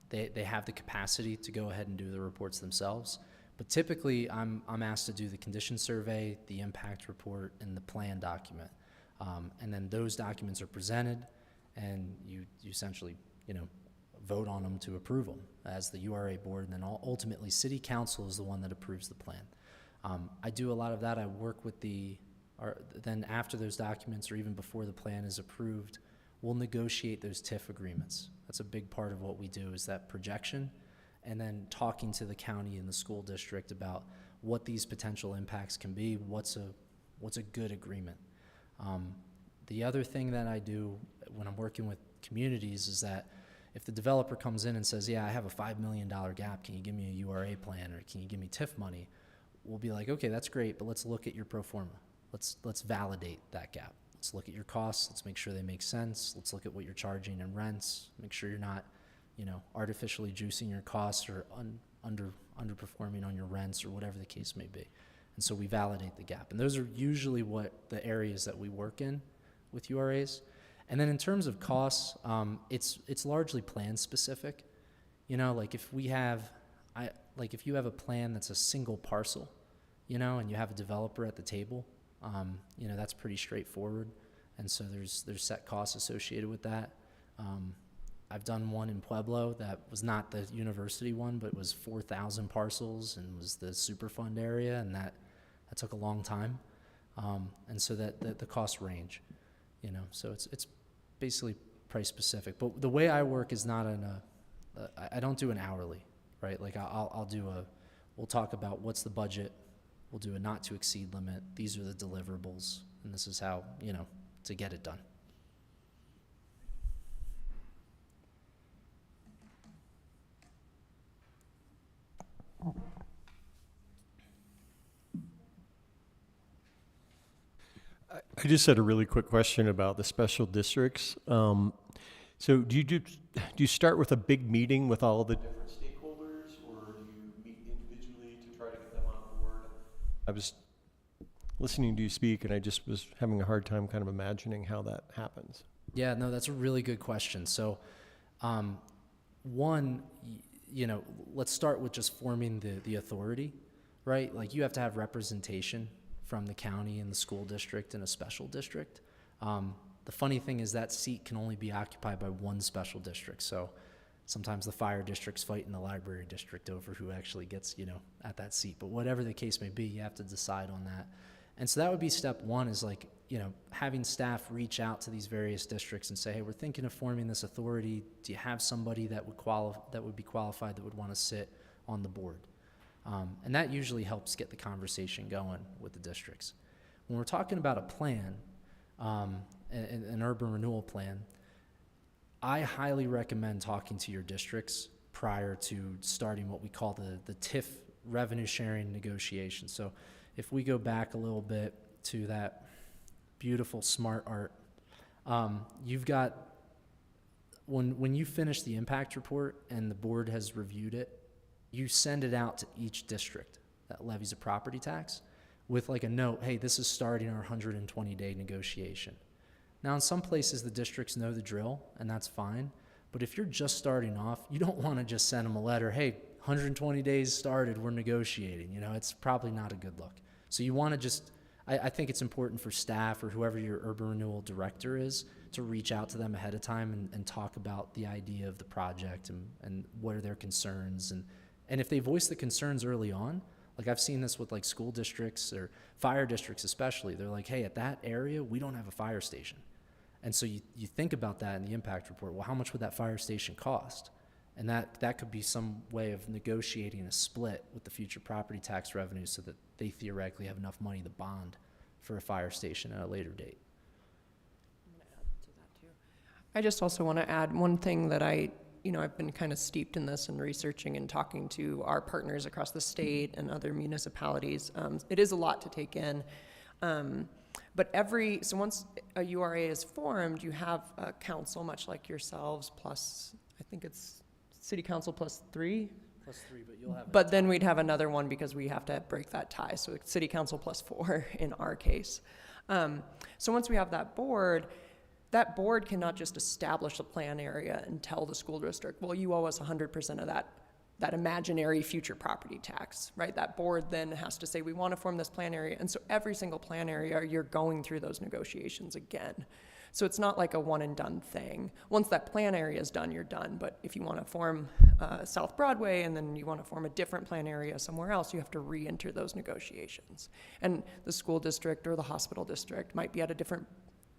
they have the capacity to go ahead and do the reports themselves. But typically, I'm asked to do the condition survey, the impact report, and the plan document. And then those documents are presented, and you essentially, vote on them to approve them as the URA board, and then ultimately City Council is the one that approves the plan. I do a lot of that. I work with then after those documents, or even before the plan is approved, we'll negotiate those TIF agreements. That's a big part of what we do, is that projection, and then talking to the county and the school district about what these potential impacts can be, what's a good agreement. The other thing that I do when I'm working with communities is that if the developer comes in and says, yeah, I have a $5 million gap, can you give me a URA plan, or can you give me TIF money? We'll be like, okay, that's great, but let's look at your pro forma. Let's validate that gap. Let's look at your costs. Let's make sure they make sense. Let's look at what you're charging in rents. Make sure you're not, artificially juicing your costs or underperforming on your rents, or whatever the case may be. And so we validate the gap. And those are usually what the areas that we work in with URAs. And then in terms of costs, it's largely plan specific. Like if you have a plan that's a single parcel, and you have a developer at the table, that's pretty straightforward. And so there's set costs associated with that. I've done one in Pueblo that was not the university one, but was 4,000 parcels and was the Superfund area, and that took a long time. And so that the costs range, so it's basically price specific. But the way I work is not I don't do an hourly, right? Like we'll talk about what's the budget. We'll do a not to exceed limit. These are the deliverables, and this is how, to get it done. I just had a really quick question about the special districts. So do you start with a big meeting with all the different stakeholders, or do you meet individually to try to get them on board? I was listening to you speak, and I just was having a hard time kind of imagining how that happens. Yeah, no, that's a really good question. So, one, let's start with just forming the authority, right? Like, you have to have representation from the county and the school district and a special district. The funny thing is that seat can only be occupied by one special district. So sometimes the fire districts fight in the library district over who actually gets, at that seat. But whatever the case may be, you have to decide on that. And so that would be step one, is like, having staff reach out to these various districts and say, hey, we're thinking of forming this authority. Do you have somebody that would be qualified, that would want to sit on the board? And that usually helps get the conversation going with the districts. When we're talking about a plan, an urban renewal plan, I highly recommend talking to your districts prior to starting what we call the TIF revenue sharing negotiation. So if we go back a little bit to that beautiful smart art, you've got, when you finish the impact report and the board has reviewed it, you send it out to each district that levies a property tax with like a note, hey, this is starting our 120-day negotiation. Now, in some places, the districts know the drill, and that's fine. But if you're just starting off, you don't want to just send them a letter, hey, 120 days started, we're negotiating. It's probably not a good look. So you want to just, I think it's important for staff or whoever your urban renewal director is to reach out to them ahead of time and talk about the idea of the project and what are their concerns. And if they voice the concerns early on, like I've seen this with like school districts or fire districts especially, they're like, hey, at that area, we don't have a fire station. And so you think about that in the impact report. Well, how much would that fire station cost? And that could be some way of negotiating a split with the future property tax revenue so that they theoretically have enough money to bond for a fire station at a later date. I just also want to add one thing that I've been kind of steeped in this and researching and talking to our partners across the state and other municipalities. It is a lot to take in. But so once a URA is formed, you have a council, much like yourselves, plus, I think it's city council plus 3. Plus 3, but you'll have. But then we'd have another one because we have to break that tie. So it's city council plus 4 in our case. So once we have that board cannot just establish a plan area and tell the school district, well, you owe us 100% of that imaginary future property tax, right? That board then has to say, we want to form this plan area. And so every single plan area, you're going through those negotiations again. So it's not like a one and done thing. Once that plan area is done, you're done. But if you want to form South Broadway and then you want to form a different plan area somewhere else, you have to re-enter those negotiations. And the school district or the hospital district might be at a different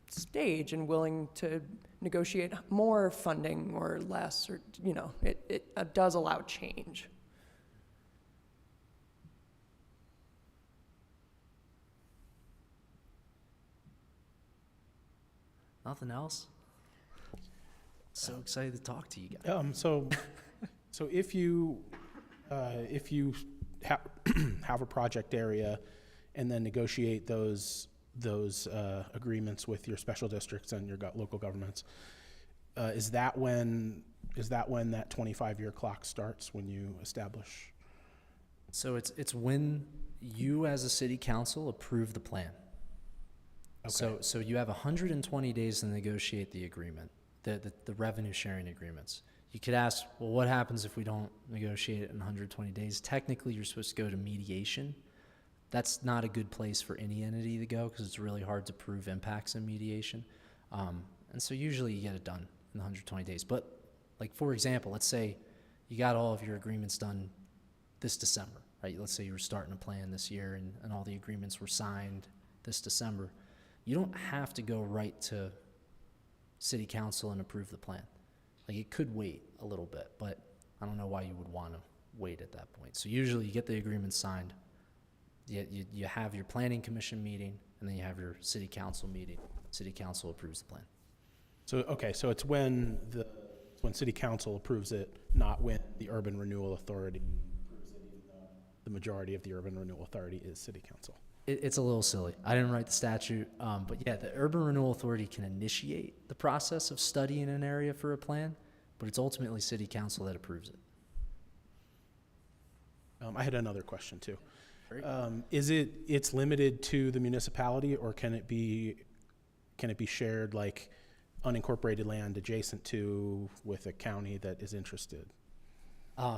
stage and willing to negotiate more funding or less, or, you know, it does allow change. Nothing else? So excited to talk to you guys. So if you have a project area and then negotiate those agreements with your special districts and your local governments, is that when that 25-year clock starts, when you establish? So it's when you as a city council approve the plan. Okay. So you have 120 days to negotiate the agreement, the revenue sharing agreements. You could ask, well, what happens if we don't negotiate it in 120 days? Technically, you're supposed to go to mediation. That's not a good place for any entity to go because it's really hard to prove impacts in mediation. And so usually you get it done in 120 days. But like, for example, let's say you got all of your agreements done this December, right? Let's say you were starting a plan this year and all the agreements were signed this December. You don't have to go right to city council and approve the plan. Like, it could wait a little bit, but I don't know why you would want to wait at that point. So usually you get the agreement signed, you have your planning commission meeting, and then you have your city council meeting. City council approves the plan. So it's when city council approves it, not when the Urban Renewal Authority approves it, even though the majority of the Urban Renewal Authority is city council. It's a little silly. I didn't write the statute, but yeah, the Urban Renewal Authority can initiate the process of studying an area for a plan, but it's ultimately city council that approves it. I had another question too. Great. It's limited to the municipality, or can it be shared, like unincorporated land adjacent to, with a county that is interested?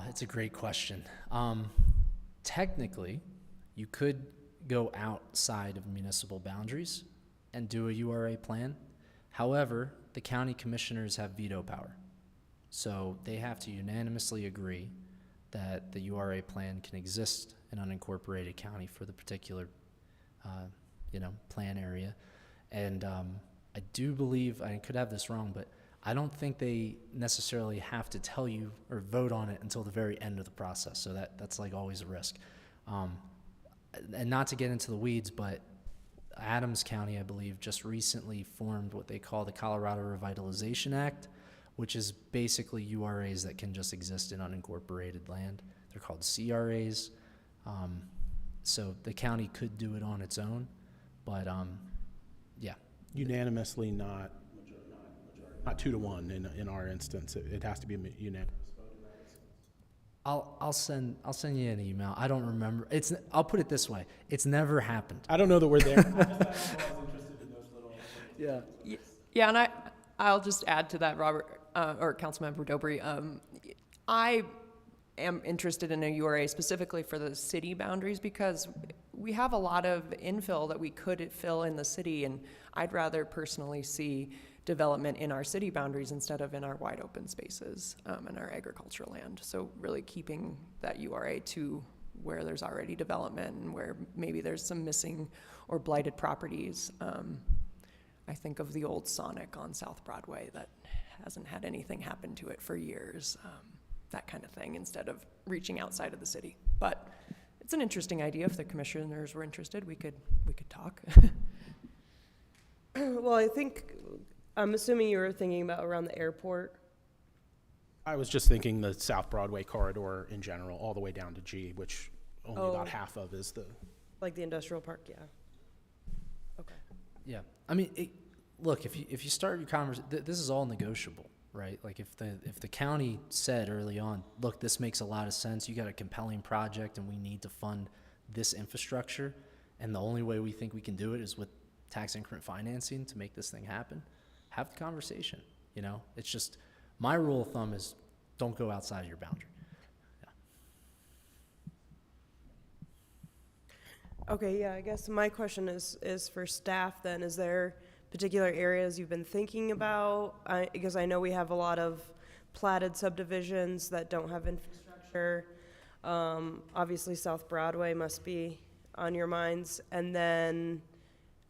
It's a great question. Technically, you could go outside of municipal boundaries and do a URA plan. However, the county commissioners have veto power. So they have to unanimously agree that the URA plan can exist in unincorporated county for the particular, plan area. And I do believe, I could have this wrong, but I don't think they necessarily have to tell you or vote on it until the very end of the process. So that's like always a risk. And not to get into the weeds, but Adams County, I believe, just recently formed what they call the Colorado Revitalization Act, which is basically URAs that can just exist in unincorporated land. They're called CRAs. So the county could do it on its own, but yeah. Unanimously, not 2-1 in our instance. It has to be unanimous. I'll send you an email. I don't remember. I'll put it this way. It's never happened. I don't know that we're there. Yeah. Yeah, and I'll just add to that, Robert, or Councilmember Dobry. I am interested in a URA specifically for the city boundaries because we have a lot of infill that we could fill in the city, and I'd rather personally see development in our city boundaries instead of in our wide open spaces and our agricultural land. So really keeping that URA to where there's already development and where maybe there's some missing or blighted properties. I think of the old Sonic on South Broadway that hasn't had anything happen to it for years, that kind of thing, instead of reaching outside of the city. But it's an interesting idea. If the commissioners were interested, we could talk. Well, I'm assuming you were thinking about around the airport. I was just thinking the South Broadway corridor in general, all the way down to G, which only about half of is the... Like the industrial park, yeah. Okay. Yeah. I mean, look, if you start your conversation, this is all negotiable, right? Like if the county said early on, look, this makes a lot of sense. You got a compelling project and we need to fund this infrastructure. And the only way we think we can do it is with tax increment financing to make this thing happen, have the conversation. You know, it's just, my rule of thumb is don't go outside of your boundary. Okay, yeah, I guess my question is for staff then. Is there particular areas you've been thinking about? Because I know we have a lot of platted subdivisions that don't have infrastructure. Obviously, South Broadway must be on your minds. And then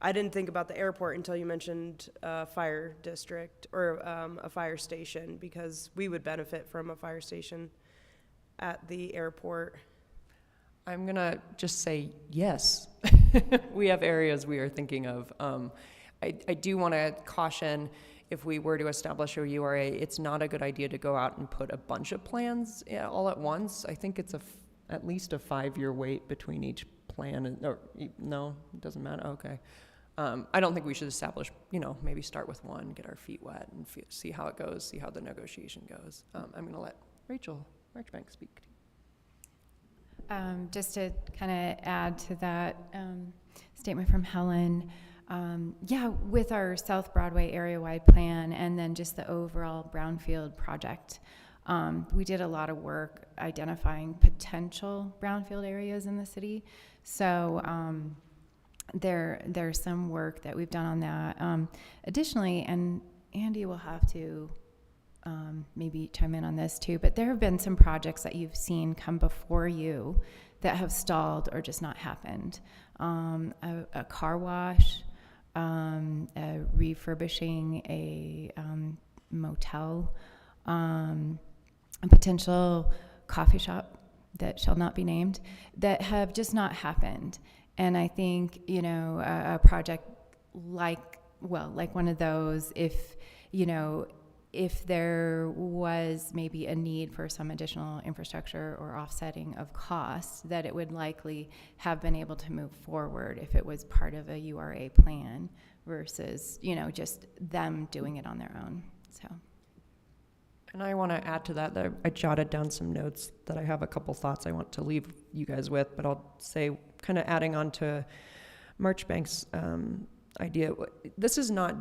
I didn't think about the airport until you mentioned a fire district or a fire station, because we would benefit from a fire station at the airport. I'm gonna just say yes. We have areas we are thinking of. I do want to caution, if we were to establish a URA, it's not a good idea to go out and put a bunch of plans all at once. I think it's at least a 5-year wait between each plan. No, it doesn't matter. Okay. I don't think we should establish, maybe start with one, get our feet wet, and see how it goes, see how the negotiation goes. I'm going to let Rachel Marchbank speak. Just to kind of add to that statement from Helen, with our South Broadway area-wide plan and then just the overall brownfield project, we did a lot of work identifying potential brownfield areas in the city. So there's some work that we've done on that. Additionally, and Andy will have to maybe chime in on this too, but there have been some projects that you've seen come before you that have stalled or just not happened. A car wash, refurbishing a motel, a potential coffee shop that shall not be named, that have just not happened. And I think, a project like one of those, if there was maybe a need for some additional infrastructure or offsetting of costs, that it would likely have been able to move forward if it was part of a URA plan versus, just them doing it on their own. So. And I want to add to that I jotted down some notes that I have a couple thoughts I want to leave you guys with, but I'll say, kind of adding on to Marchbank's idea, this is not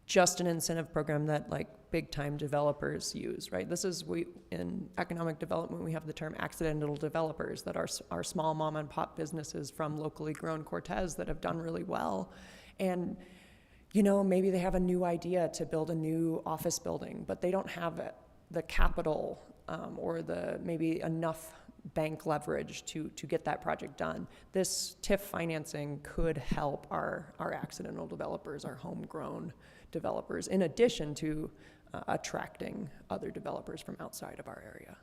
just an incentive program that big time developers use, right? This is, in economic development, we have the term accidental developers, that are small mom and pop businesses from locally grown Cortez that have done really well. And, maybe they have a new idea to build a new office building, but they don't have the capital or maybe enough bank leverage to get that project done. This TIF financing could help our accidental developers, our homegrown developers, in addition to attracting other developers from outside of our area.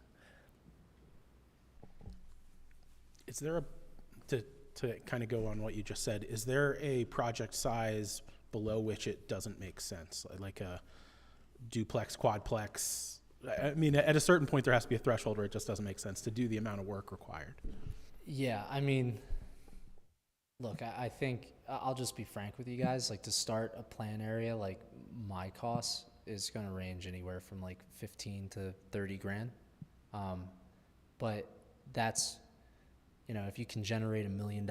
Is there to kind of go on what you just said, is there a project size below which it doesn't make sense? Like a duplex, quadplex? I mean, at a certain point, there has to be a threshold where it just doesn't make sense to do the amount of work required. Yeah, I mean, look, I think I'll just be frank with you guys. To start a plan area, my cost is going to range anywhere from 15 to 30 grand. But that's, if you can generate $1 million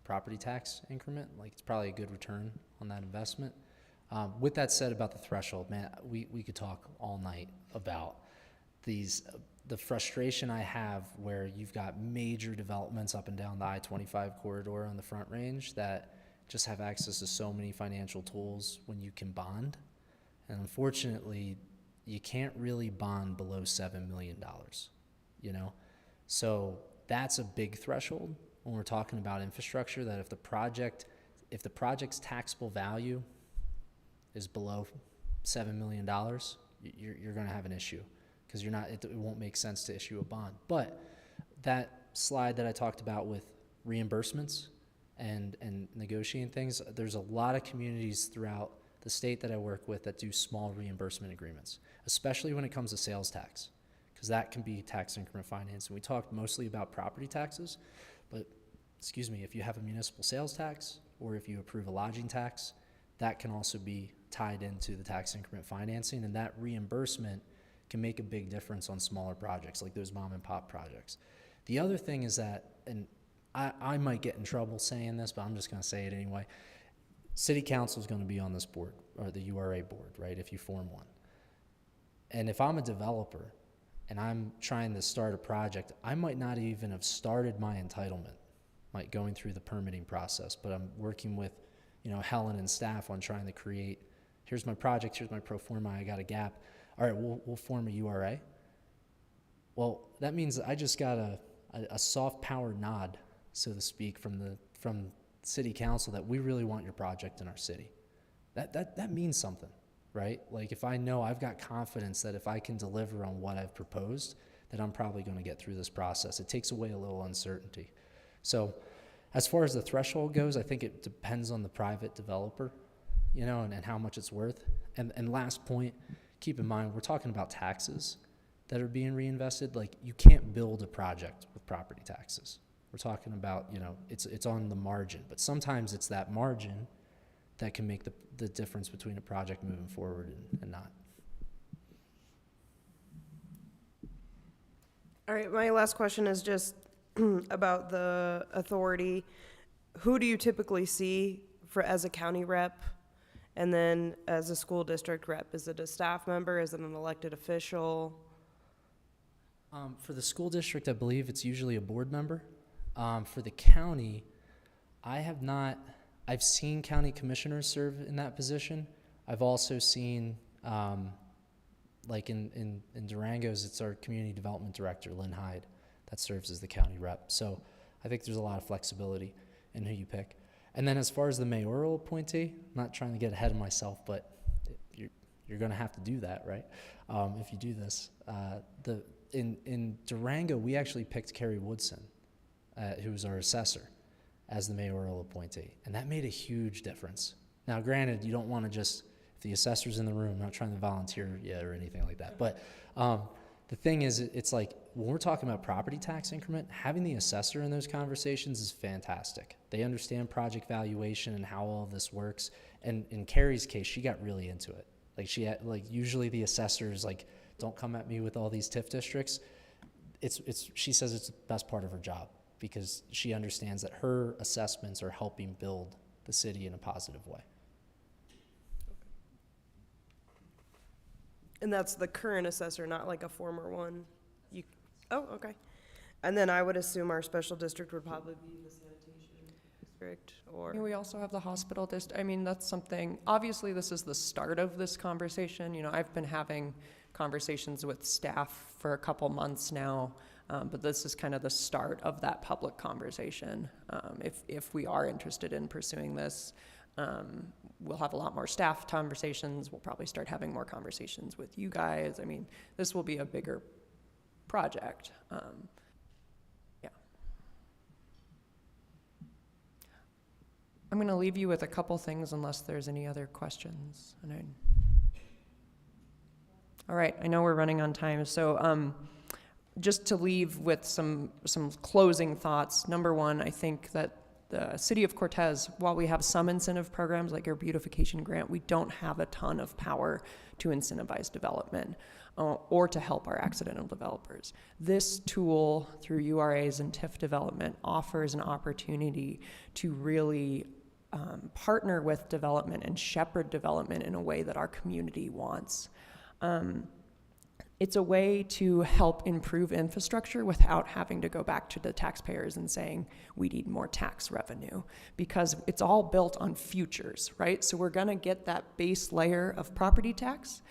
property tax increment, it's probably a good return on that investment. With that said about the threshold, man, we could talk all night about the frustration I have where you've got major developments up and down the I-25 corridor on the Front Range that just have access to so many financial tools when you can bond. And unfortunately, you can't really bond below $7 million, So that's a big threshold when we're talking about infrastructure, that if the project's taxable value is below $7 million, you're going to have an issue, because it won't make sense to issue a bond. But that slide that I talked about with reimbursements and negotiating things, there's a lot of communities throughout the state that I work with that do small reimbursement agreements, especially when it comes to sales tax, because that can be tax increment finance. And we talked mostly about property taxes, but if you have a municipal sales tax or if you approve a lodging tax, that can also be tied into the tax increment financing, and that reimbursement can make a big difference on smaller projects like those mom and pop projects. The other thing is that, and I might get in trouble saying this, but I'm just going to say it anyway. City council is going to be on this board, or the URA board, right, if you form one. And if I'm a developer and I'm trying to start a project, I might not even have started my entitlement, like going through the permitting process, but I'm working with, Helen and staff on trying to create, here's my project, here's my pro forma, I got a gap. All right, we'll form a URA. Well, that means I just got a soft power nod, so to speak, from city council that we really want your project in our city. That means something, right? Like, if I know I've got confidence that if I can deliver on what I've proposed, that I'm probably going to get through this process. It takes away a little uncertainty. So as far as the threshold goes, I think it depends on the private developer, and how much it's worth. And last point, keep in mind, we're talking about taxes that are being reinvested. Like, you can't build a project with property taxes. We're talking about, it's on the margin, but sometimes it's that margin that can make the difference between a project moving forward and not. All right, my last question is just about the authority. Who do you typically see as a county rep? And then as a school district rep, is it a staff member? Is it an elected official? For the school district, I believe it's usually a board member. For the county, I've seen county commissioners serve in that position. I've also seen, like in Durango's, it's our community development director, Lynn Hyde, that serves as the county rep. So I think there's a lot of flexibility in who you pick. And then as far as the mayoral appointee, I'm not trying to get ahead of myself, but you're going to have to do that, right? If you do this. In Durango, we actually picked Kerry Woodson, who was our assessor, as the mayoral appointee. And that made a huge difference. Now, granted, you don't want to just, if the assessor's in the room, I'm not trying to volunteer yet or anything like that. But the thing is, it's like, when we're talking about property tax increment, having the assessor in those conversations is fantastic. They understand project valuation and how all of this works. And in Carrie's case, she got really into it. Like, usually the assessors, like, don't come at me with all these TIF districts. She says it's the best part of her job, because she understands that her assessments are helping build the city in a positive way. And that's the current assessor, not like a former one? Oh, okay. And then I would assume our special district would probably be the sanitation district, or? We also have the hospital district. I mean, that's something, obviously this is the start of this conversation. I've been having conversations with staff for a couple months now, but this is kind of the start of that public conversation. If we are interested in pursuing this, we'll have a lot more staff conversations. We'll probably start having more conversations with you guys. I mean, this will be a bigger project. Yeah. I'm going to leave you with a couple things unless there's any other questions. All right, I know we're running on time, so just to leave with some closing thoughts. Number one, I think that the city of Cortez, while we have some incentive programs like our beautification grant, we don't have a ton of power to incentivize development or to help our accidental developers. This tool through URAs and TIF development offers an opportunity to really partner with development and shepherd development in a way that our community wants. It's a way to help improve infrastructure without having to go back to the taxpayers and saying, we need more tax revenue, because it's all built on futures, right? So we're gonna get that base layer of property tax,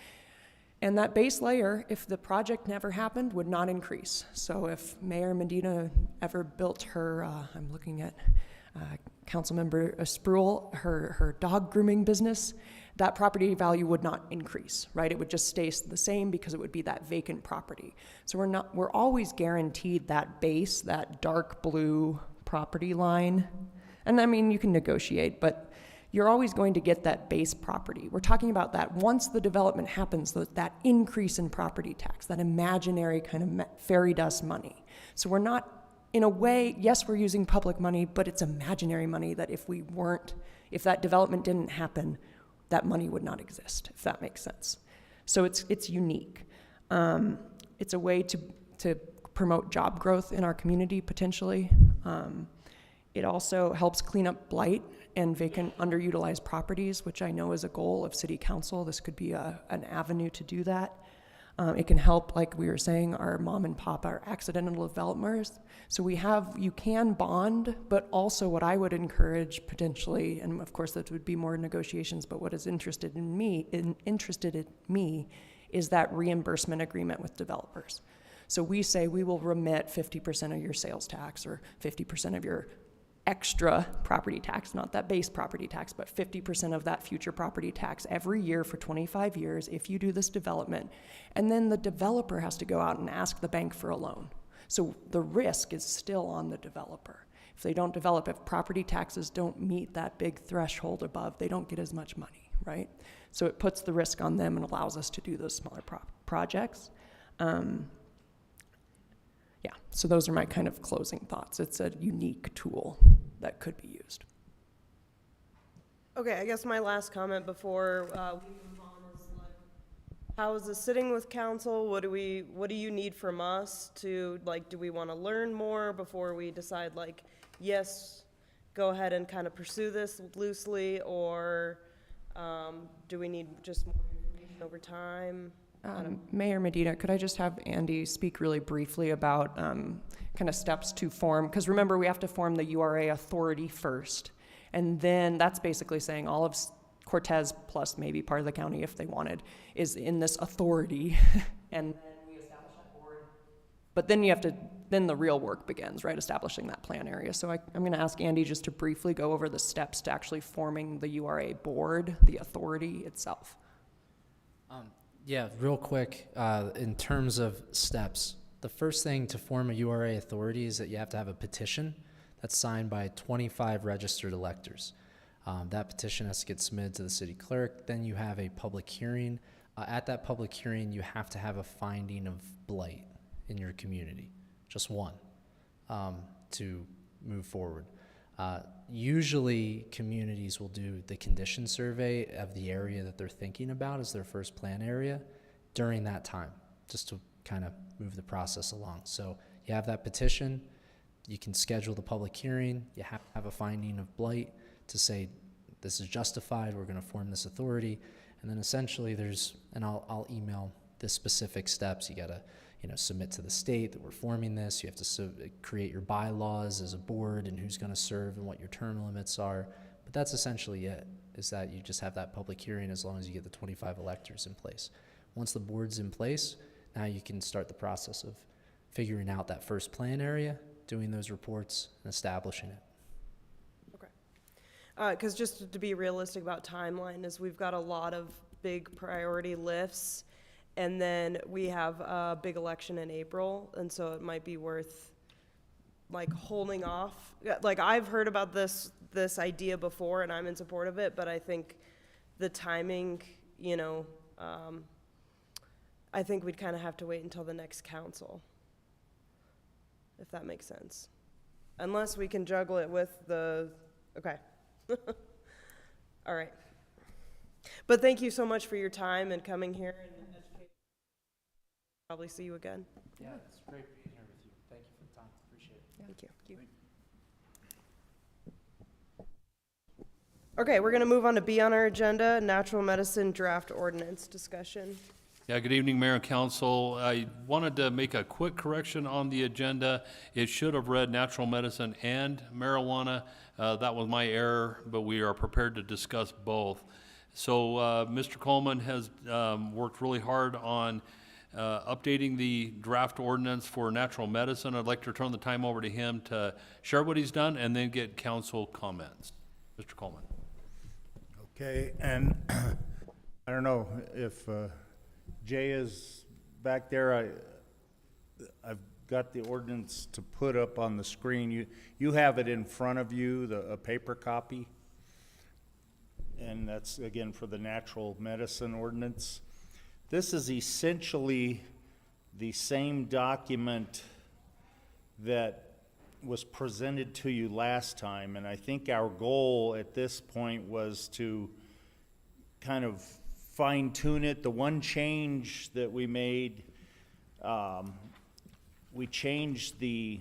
and that base layer, if the project never happened, would not increase. So if Mayor Medina ever built her, I'm looking at Councilmember Spruill, her dog grooming business, that property value would not increase, right? It would just stay the same because it would be that vacant property. So we're always guaranteed that base, that dark blue property line. And I mean, you can negotiate, but you're always going to get that base property. We're talking about that once the development happens, that increase in property tax, that imaginary kind of fairy dust money. So we're not, in a way, yes, we're using public money, but it's imaginary money that if that development didn't happen, that money would not exist, if that makes sense. So it's unique. It's a way to promote job growth in our community, potentially. It also helps clean up blight and vacant underutilized properties, which I know is a goal of City Council. This could be an avenue to do that. It can help, like we were saying, our mom and pop, our accidental developers. So you can bond, but also what I would encourage potentially, and of course that would be more negotiations, but what is interested in me is that reimbursement agreement with developers. So we say we will remit 50% of your sales tax or 50% of your extra property tax, not that base property tax, but 50% of that future property tax every year for 25 years if you do this development. And then the developer has to go out and ask the bank for a loan. So the risk is still on the developer. If they don't develop, if property taxes don't meet that big threshold above, they don't get as much money, right? So it puts the risk on them and allows us to do those smaller projects. Yeah, so those are my kind of closing thoughts. It's a unique tool that could be used. Okay, I guess my last comment before we move on is like, how is this sitting with council? What do you need from us to, like, do we want to learn more before we decide, like, yes, go ahead and kind of pursue this loosely, or do we need just more information over time? Mayor Medina, could I just have Andy speak really briefly about kind of steps to form, because remember we have to form the URA authority first, and then that's basically saying all of Cortez plus maybe part of the county if they wanted is in this authority, and then we establish that board. But then then the real work begins, right, establishing that plan area. So I'm going to ask Andy just to briefly go over the steps to actually forming the URA board, the authority itself. Yeah, real quick, in terms of steps, the first thing to form a URA authority is that you have to have a petition that's signed by 25 registered electors. That petition has to get submitted to the city clerk. Then you have a public hearing. At that public hearing, you have to have a finding of blight in your community, just one, to move forward. Usually communities will do the condition survey of the area that they're thinking about as their first plan area during that time, just to kind of move the process along. So you have that petition, you can schedule the public hearing, you have to have a finding of blight to say this is justified, we're going to form this authority, and then essentially and I'll email the specific steps. You got to submit to the state that we're forming this. You have to create your bylaws as a board and who's going to serve and what your term limits are. But that's essentially it, is that you just have that public hearing as long as you get the 25 electors in place. Once the board's in place, now you can start the process of figuring out that first plan area, doing those reports, and establishing it. Okay. Because just to be realistic about timeline is we've got a lot of big priority lifts. And then we have a big election in April, and so it might be worth like holding off. Like I've heard about this idea before, and I'm in support of it, but I think the timing, I think we'd kind of have to wait until the next council, if that makes sense. Unless we can juggle it with okay. All right. But thank you so much for your time and coming here and probably see you again. Yeah, it's great being here with you. Thank you for the time. Appreciate it. Thank you. Okay, we're going to move on to B on our agenda, natural medicine draft ordinance discussion. Yeah, good evening, Mayor and Council. I wanted to make a quick correction on the agenda. It should have read natural medicine and marijuana. That was my error, but we are prepared to discuss both. So Mr. Coleman has worked really hard on updating the draft ordinance for natural medicine. I'd like to turn the time over to him to share what he's done and then get council comments. Mr. Coleman. Okay, and I don't know if Jay is back there. I've got the ordinance to put up on the screen. You have it in front of you, a paper copy. And that's, again, for the natural medicine ordinance. This is essentially the same document that was presented to you last time, and I think our goal at this point was to kind of fine-tune it. The one change that we made, we changed the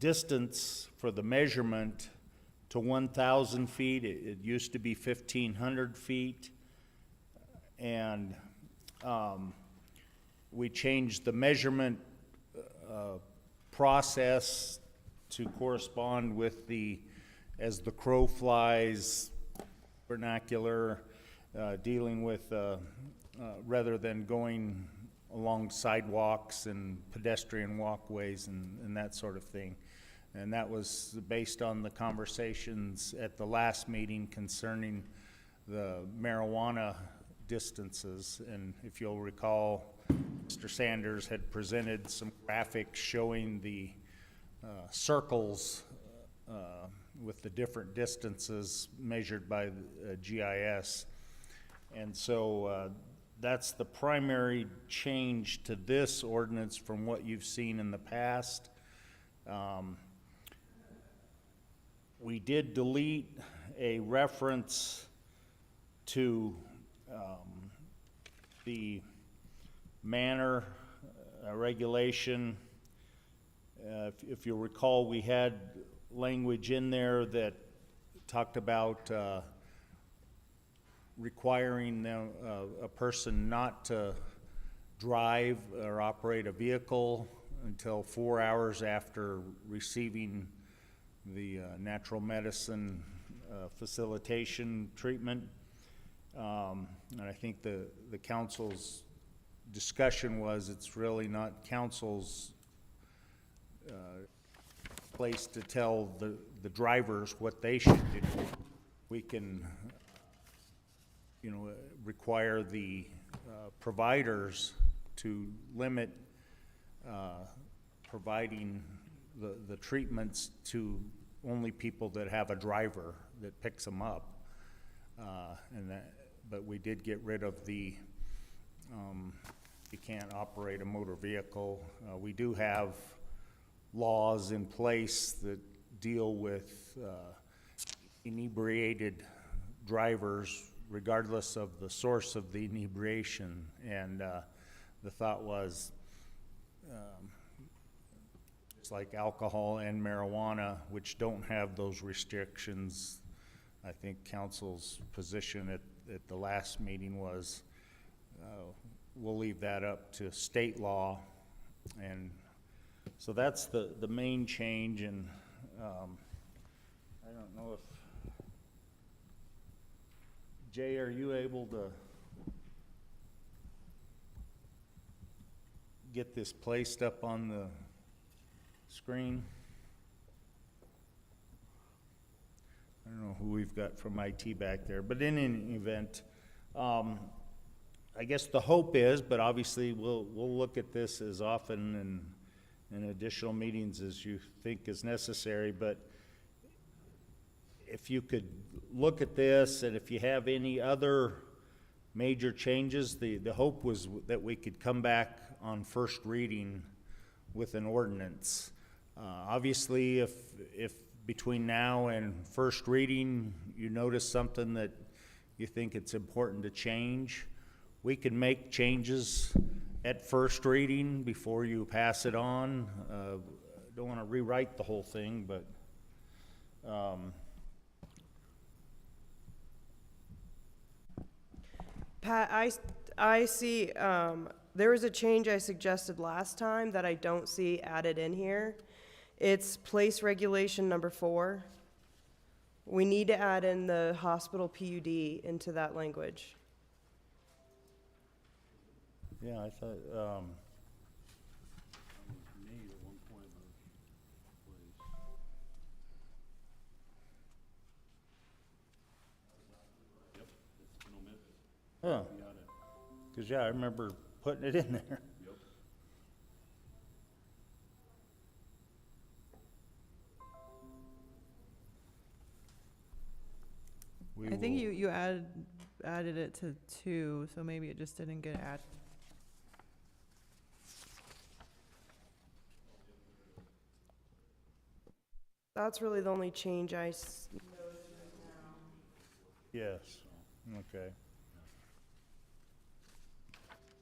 distance for the measurement to 1,000 feet. It used to be 1,500 feet. And we changed the measurement process to correspond with the, as the crow flies vernacular, dealing with, rather than going along sidewalks and pedestrian walkways and that sort of thing. And that was based on the conversations at the last meeting concerning the marijuana distances. And if you'll recall, Mr. Sanders had presented some graphics showing the circles with the different distances measured by GIS. And so that's the primary change to this ordinance from what you've seen in the past. We did delete a reference to the manner regulation. If you'll recall, we had language in there that talked about requiring a person not to drive or operate a vehicle until 4 hours after receiving the natural medicine facilitation treatment. And I think the council's discussion was it's really not council's place to tell the drivers what they should do. We can, require the providers to limit providing the treatments to only people that have a driver that picks them up. But we did get rid of the, you can't operate a motor vehicle. We do have laws in place that deal with inebriated drivers regardless of the source of the inebriation. And the thought was, it's like alcohol and marijuana, which don't have those restrictions. I think council's position at the last meeting was we'll leave that up to state law. And so that's the main change. And I don't know if, Jay, are you able to get this placed up on the screen? I don't know who we've got from IT back there, but in any event, I guess the hope is, but obviously we'll look at this as often and in additional meetings as you think is necessary, but if you could look at this, and if you have any other major changes, the hope was that we could come back on first reading with an ordinance. Obviously, if between now and first reading you notice something that you think it's important to change, we can make changes at first reading before you pass it on. Don't want to rewrite the whole thing, but Pat, I see, there was a change I suggested last time that I don't see added in here. It's place regulation number 4. We need to add in the hospital PUD into that language. yeah, I thought, huh, because I remember putting it in there. I think you added it to 2, so maybe it just didn't get added. That's really the only change I Yes, okay.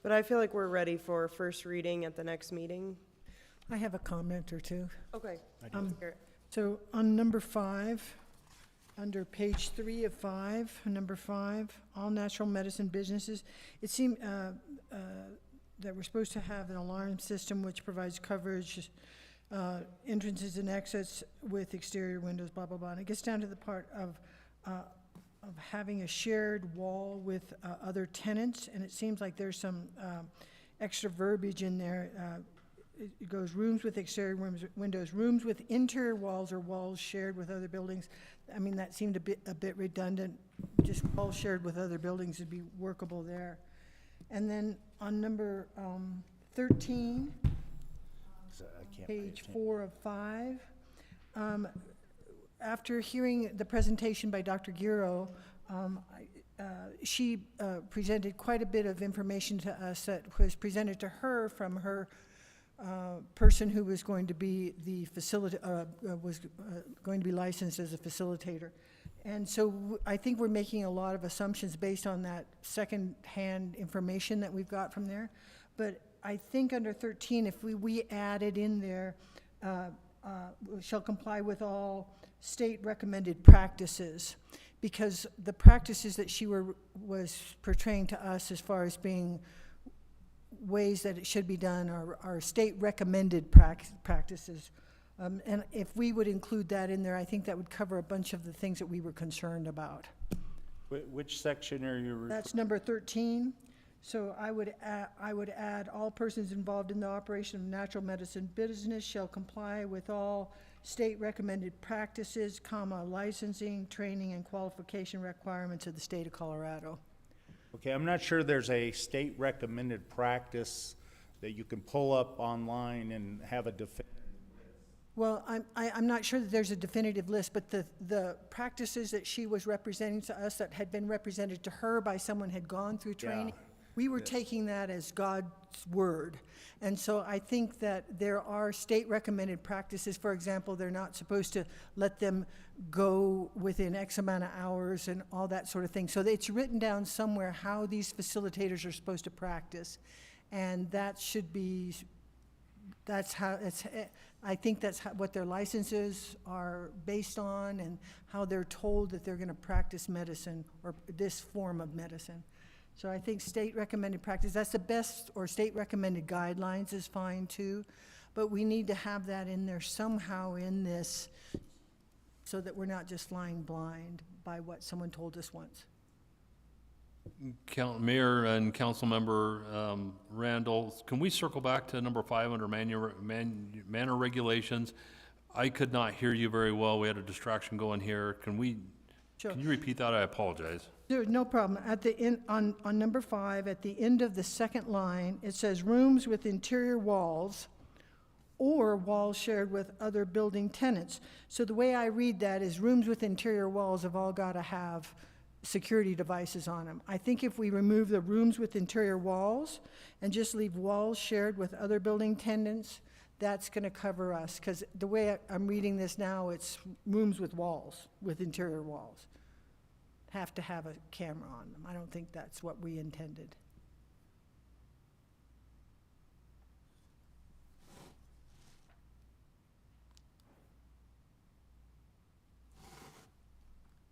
But I feel like we're ready for first reading at the next meeting. I have a comment or two. Okay. So on number 5, under page 3 of 5, number 5, all natural medicine businesses, it seemed that we're supposed to have an alarm system which provides coverage, entrances and exits with exterior windows, blah, blah, blah. And it gets down to the part of having a shared wall with other tenants, and it seems like there's some extra verbiage in there. It goes rooms with exterior windows, rooms with interior walls or walls shared with other buildings. I mean, that seemed a bit redundant. Just walls shared with other buildings would be workable there. And then on number 13, page 4 of 5, after hearing the presentation by Dr. Giro, she presented quite a bit of information to us that was presented to her from her person who was going to be the going to be licensed as a facilitator. And so I think we're making a lot of assumptions based on that second-hand information that we've got from there. But I think under 13, if we added in there, shall comply with all state-recommended practices, because the practices that she was portraying to us as far as being ways that it should be done are state-recommended practices. And if we would include that in there, I think that would cover a bunch of the things that we were concerned about. Which section are you referring? That's number 13. So I would add all persons involved in the operation of natural medicine business shall comply with all state-recommended practices, licensing, training, and qualification requirements of the state of Colorado. Okay, I'm not sure there's a state recommended practice that you can pull up online and have a definitive list. Well, I'm not sure that there's a definitive list, but the practices that she was representing to us that had been represented to her by someone had gone through training, we were taking that as God's word. And so I think that there are state recommended practices. For example, they're not supposed to let them go within X amount of hours and all that sort of thing. So it's written down somewhere how these facilitators are supposed to practice. And that should be, I think that's what their licenses are based on and how they're told that they're going to practice medicine or this form of medicine. So I think state recommended practice, that's the best, or state recommended guidelines is fine too, but we need to have that in there somehow in this so that we're not just flying blind by what someone told us once. Mayor and Councilmember Randall, can we circle back to number 5 under manner regulations? I could not hear you very well. We had a distraction going here. Sure. Can you repeat that? I apologize. No problem. At the end, on number 5, at the end of the second line, it says rooms with interior walls or walls shared with other building tenants. So the way I read that is rooms with interior walls have all got to have security devices on them. I think if we remove the rooms with interior walls and just leave walls shared with other building tenants, that's going to cover us. Because the way I'm reading this now, it's rooms with walls, with interior walls. Have to have a camera on them. I don't think that's what we intended.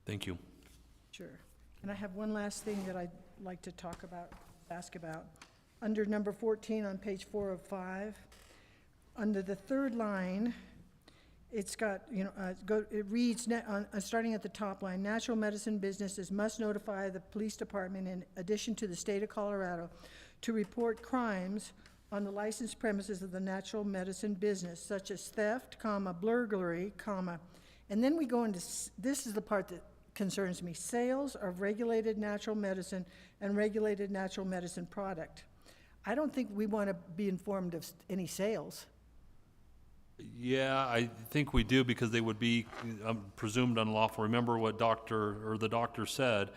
Thank you. Sure. And I have one last thing that I'd like to ask about. Under number 14 on page 4 of 5, under the third line, it's got, it reads, starting at the top line, natural medicine businesses must notify the police department in addition to the state of Colorado to report crimes on the licensed premises of the natural medicine business, such as theft, burglary, and then we go into, this is the part that concerns me, sales of regulated natural medicine and regulated natural medicine product. I don't think we want to be informed of any sales. Yeah, I think we do because they would be presumed unlawful. Remember what the doctor said,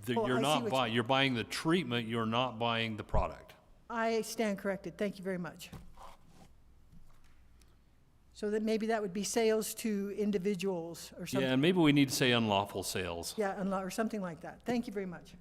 that you're buying the treatment, you're not buying the product. I stand corrected. Thank you very much. So that maybe that would be sales to individuals or something. Yeah, and maybe we need to say unlawful sales. Yeah, or something like that. Thank you very much.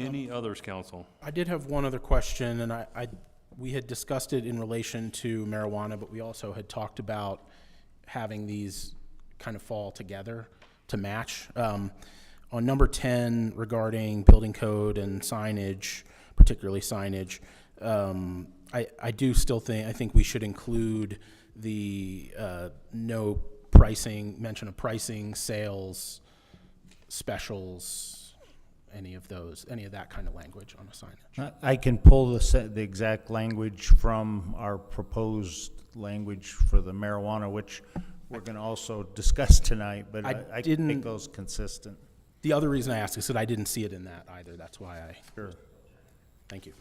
Any others, council? I did have one other question, and we had discussed it in relation to marijuana, but we also had talked about having these kind of fall together to match. On number 10, regarding building code and signage, particularly signage, I do still think we should include the no pricing, mention of pricing, sales, specials, any of that kind of language on a signage. I can pull the exact language from our proposed language for the marijuana, which we're going to also discuss tonight, but I can make those consistent. The other reason I asked is that I didn't see it in that either. That's why I. Sure. Thank you.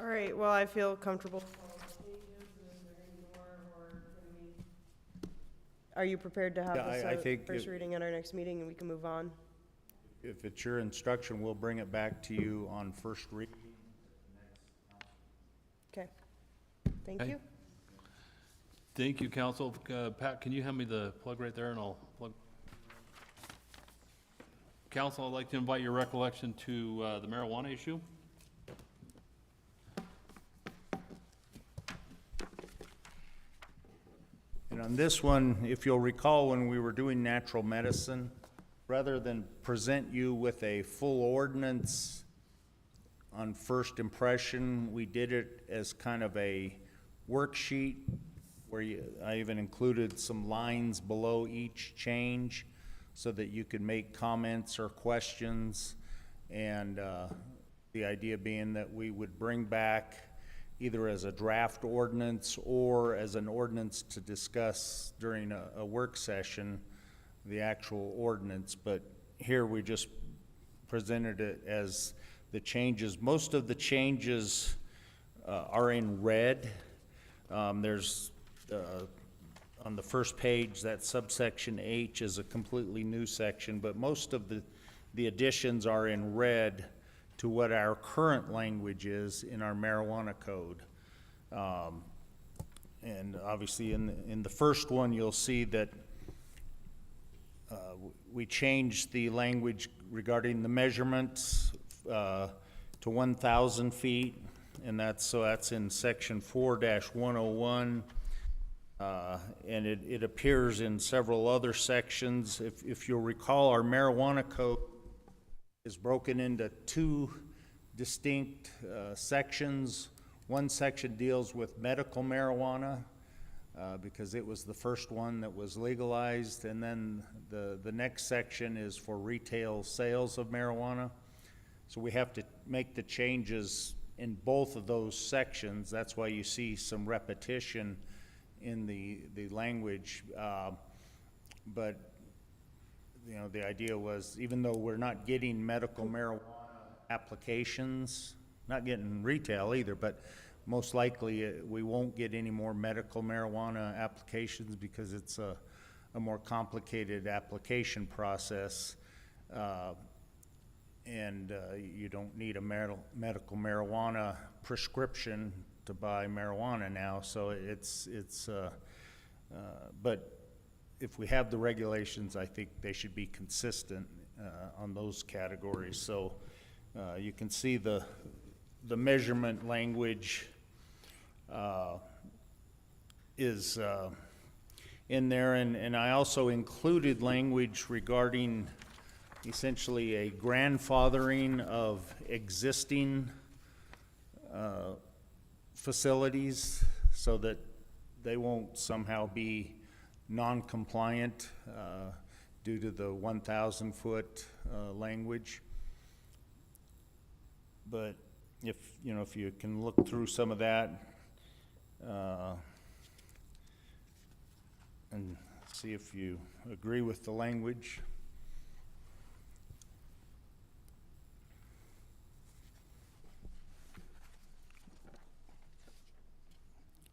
All right, well, I feel comfortable. Are you prepared to have Yeah, this I think first reading at our next meeting, and we can move on? If it's your instruction, we'll bring it back to you on first reading. Okay, thank Okay. you. Thank you, council. Pat, can you hand me the plug right there and I'll plug? Council, I'd like to invite your recollection to the marijuana issue. And on this one, if you'll recall, when we were doing natural medicine, rather than present you with a full ordinance on first impression, we did it as kind of a worksheet where I even included some lines below each change so that you could make comments or questions. And the idea being that we would bring back either as a draft ordinance or as an ordinance to discuss during a work session, the actual ordinance. But here we just presented it as the changes. Most of the changes are in red. There's on the first page, that subsection H is a completely new section, but most of the additions are in red to what our current language is in our marijuana code. And obviously in the first one, you'll see that we changed the language regarding the measurements to 1,000 feet, and that's in section 4-101. And it appears in several other sections. If you'll recall, our marijuana code is broken into two distinct sections. One section deals with medical marijuana because it was the first one that was legalized, and then the next section is for retail sales of marijuana. So we have to make the changes in both of those sections. That's why you see some repetition in the language. But you know, the idea was, even though we're not getting medical marijuana applications, not getting retail either, but most likely we won't get any more medical marijuana applications because it's a more complicated application process. And you don't need a medical marijuana prescription to buy marijuana now. So but if we have the regulations, I think they should be consistent on those categories. So you can see the measurement language is in there, and I also included language regarding essentially a grandfathering of existing facilities so that they won't somehow be non-compliant due to the 1,000-foot language. But if you can look through some of that and see if you agree with the language.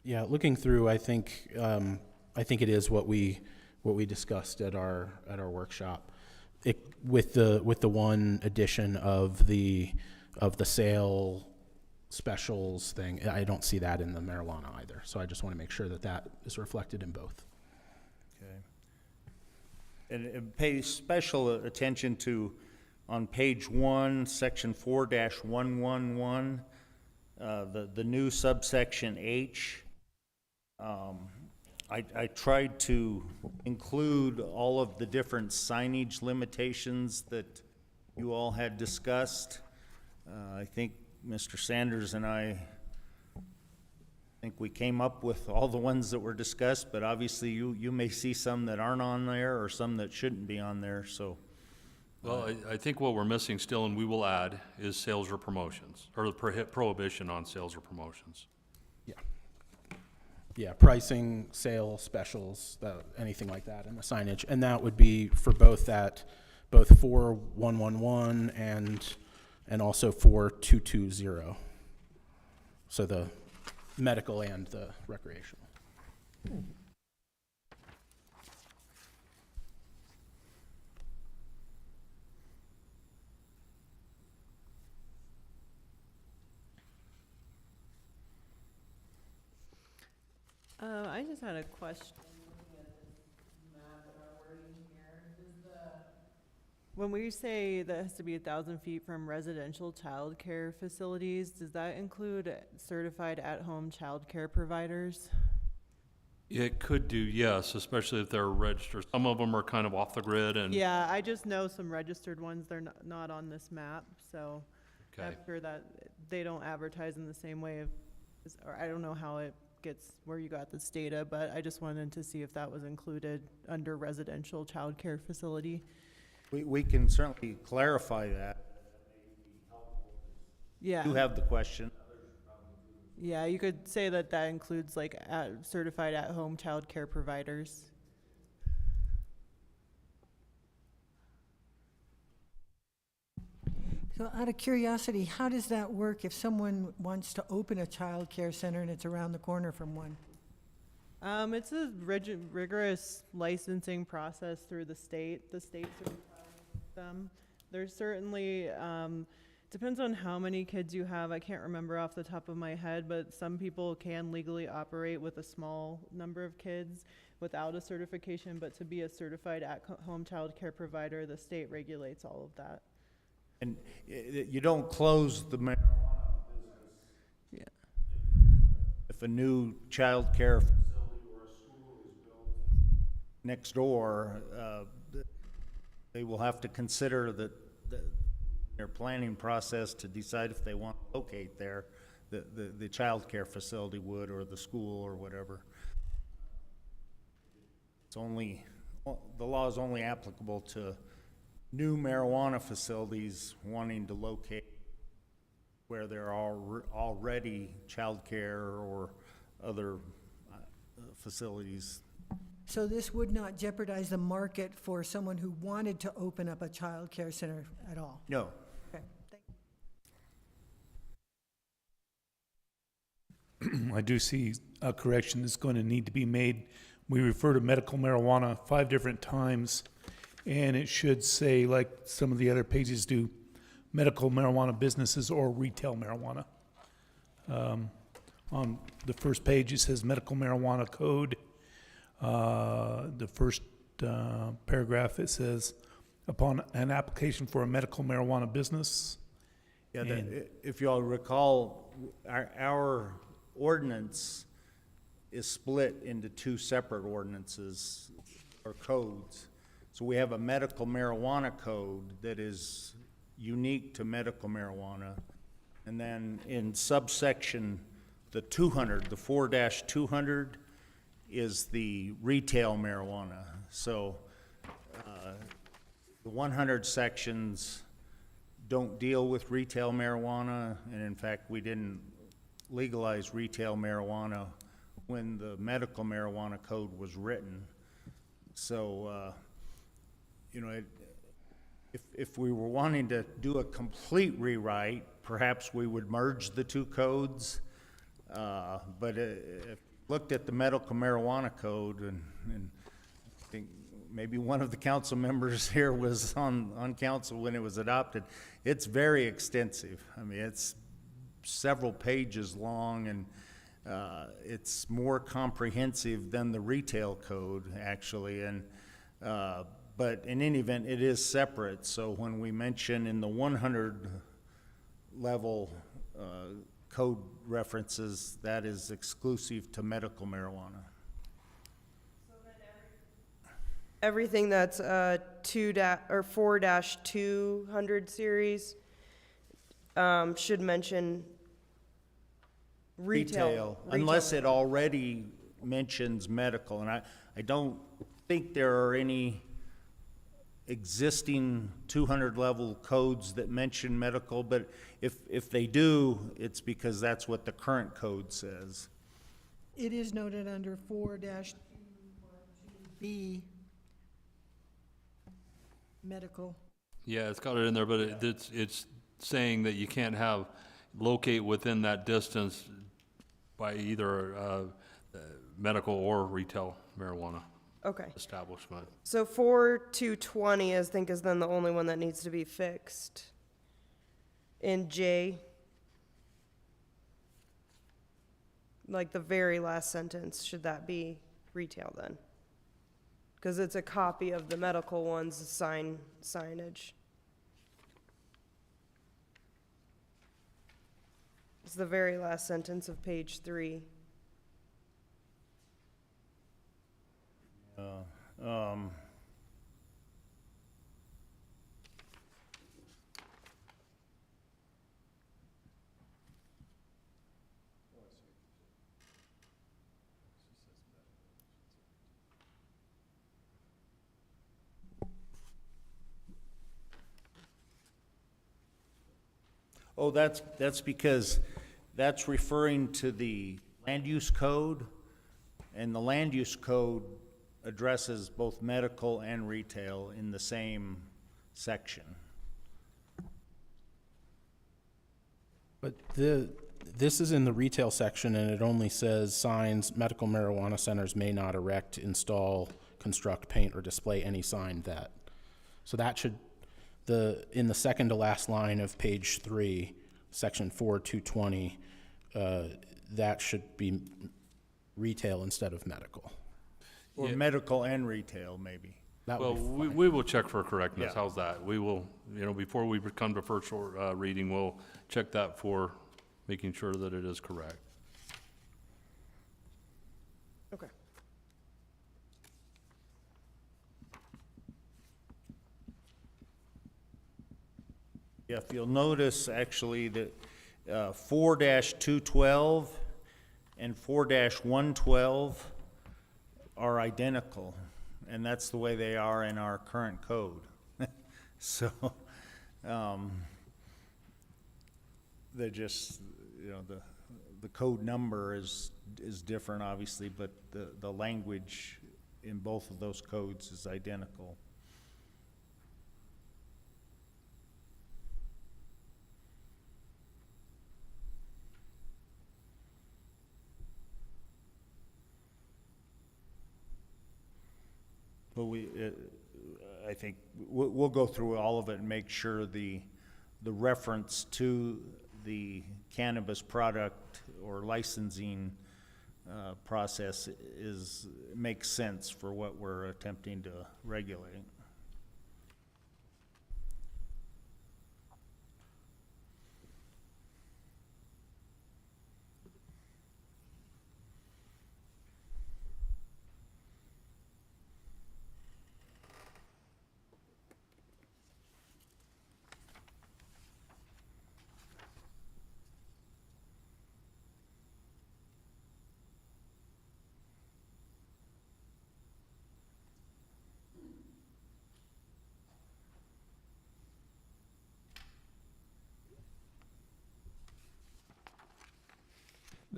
Yeah, looking through, I think it is what we discussed at our workshop. With the one addition of the sale specials thing. I don't see that in the marijuana either. So I just want to make sure that that is reflected in both. Okay. And pay special attention to, on page 1, section 4-111, the new subsection H. I tried to include all of the different signage limitations that you all had discussed. I think Mr. Sanders and I think we came up with all the ones that were discussed, but obviously you may see some that aren't on there or some that shouldn't be on there, so. Well, I think what we're missing still, and we will add, is sales or promotions, or the prohibition on sales or promotions. Yeah, pricing, sale, specials, anything like that in the signage. And that would be for both 4111 and also 4220. So the medical and the recreational. I just had a question. Looking at this map and our wording here, when we say that it has to be 1,000 feet from residential childcare facilities, does that include certified at-home childcare providers? It could do, yes, especially if they're registered. Some of them are kind of off the grid and. Yeah, I just know some registered ones, they're not on this map, so Okay. after that, they don't advertise in the same way, or I don't know how it gets, where you got this data, but I just wanted to see if that was included under residential childcare facility. We can certainly clarify that. Yeah. You have the question. Yeah, you could say that includes like certified at-home childcare providers. So out of curiosity, how does that work if someone wants to open a child care center and it's around the corner from one? It's a rigorous licensing process through the state. The state certifies them. There's certainly, depends on how many kids you have. I can't remember off the top of my head, but some people can legally operate with a small number of kids without a certification, but to be a certified at-home child care provider, the state regulates all of that. And you don't close the marijuana business. Yeah. If a new child care facility or a school is built next door, they will have to consider their planning process to decide if they want to locate there. The child care facility would, or the school or whatever. The law is only applicable to new marijuana facilities wanting to locate where there are already childcare or other facilities. So this would not jeopardize the market for someone who wanted to open up a child care center at all? No. Okay, I do see a correction that's going to need to be made. We refer to medical marijuana 5 different times, and it should say, like some of the other pages do, medical marijuana businesses or retail marijuana. On the first page, it says medical marijuana code. The first paragraph, it says, upon an application for a medical marijuana business. Yeah, if you all recall, our ordinance is split into 2 separate ordinances or codes. So we have a medical marijuana code that is unique to medical marijuana. And then in subsection, the 4-200 is the retail marijuana. So the 100 sections don't deal with retail marijuana, and in fact, we didn't legalize retail marijuana when the medical marijuana code was written. So, if we were wanting to do a complete rewrite, perhaps we would merge the 2 codes. But if looked at the medical marijuana code, and I think maybe one of the council members here was on council when it was adopted. It's very extensive. I mean, it's several pages long, and it's more comprehensive than the retail code, actually. And but in any event, it is separate. So when we mention in the 100 level code references, that is exclusive to medical marijuana. Everything that's 4-200 series should mention retail. Unless it already mentions medical. And I don't think there are any existing 200 level codes that mention medical, but if they do, it's because that's what the current code says. It is noted under 4-2B, medical. Yeah, it's got it in there, but it's saying that you can't locate within that distance by either medical or retail marijuana Okay. establishment. So 4-20, I think, is then the only one that needs to be fixed. In J, like the very last sentence, should that be retail then? Because it's a copy of the medical one's signage. It's the very last sentence of page 3. Oh, that's because that's referring to the land use code, and the land use code addresses both medical and retail in the same section. But this is in the retail section, and it only says signs, medical marijuana centers may not erect, install, construct, paint, or display any sign that. So that should, in the second to last line of page 3, section 4-220, that should be retail instead of medical. Or Yeah. medical and retail, maybe. That Well, would be fine. we will check for correctness. Yeah. How's that? We will, before we come to first reading, we'll check that for making sure that it is correct. Okay. Yeah, if you'll notice, actually, that 4-212 and 4-112 are identical, and that's the way they are in our current code. So, they're just, the code number is different, obviously, but the language in both of those codes is identical. But I think we'll go through all of it and make sure the reference to the cannabis product or licensing process makes sense for what we're attempting to regulate.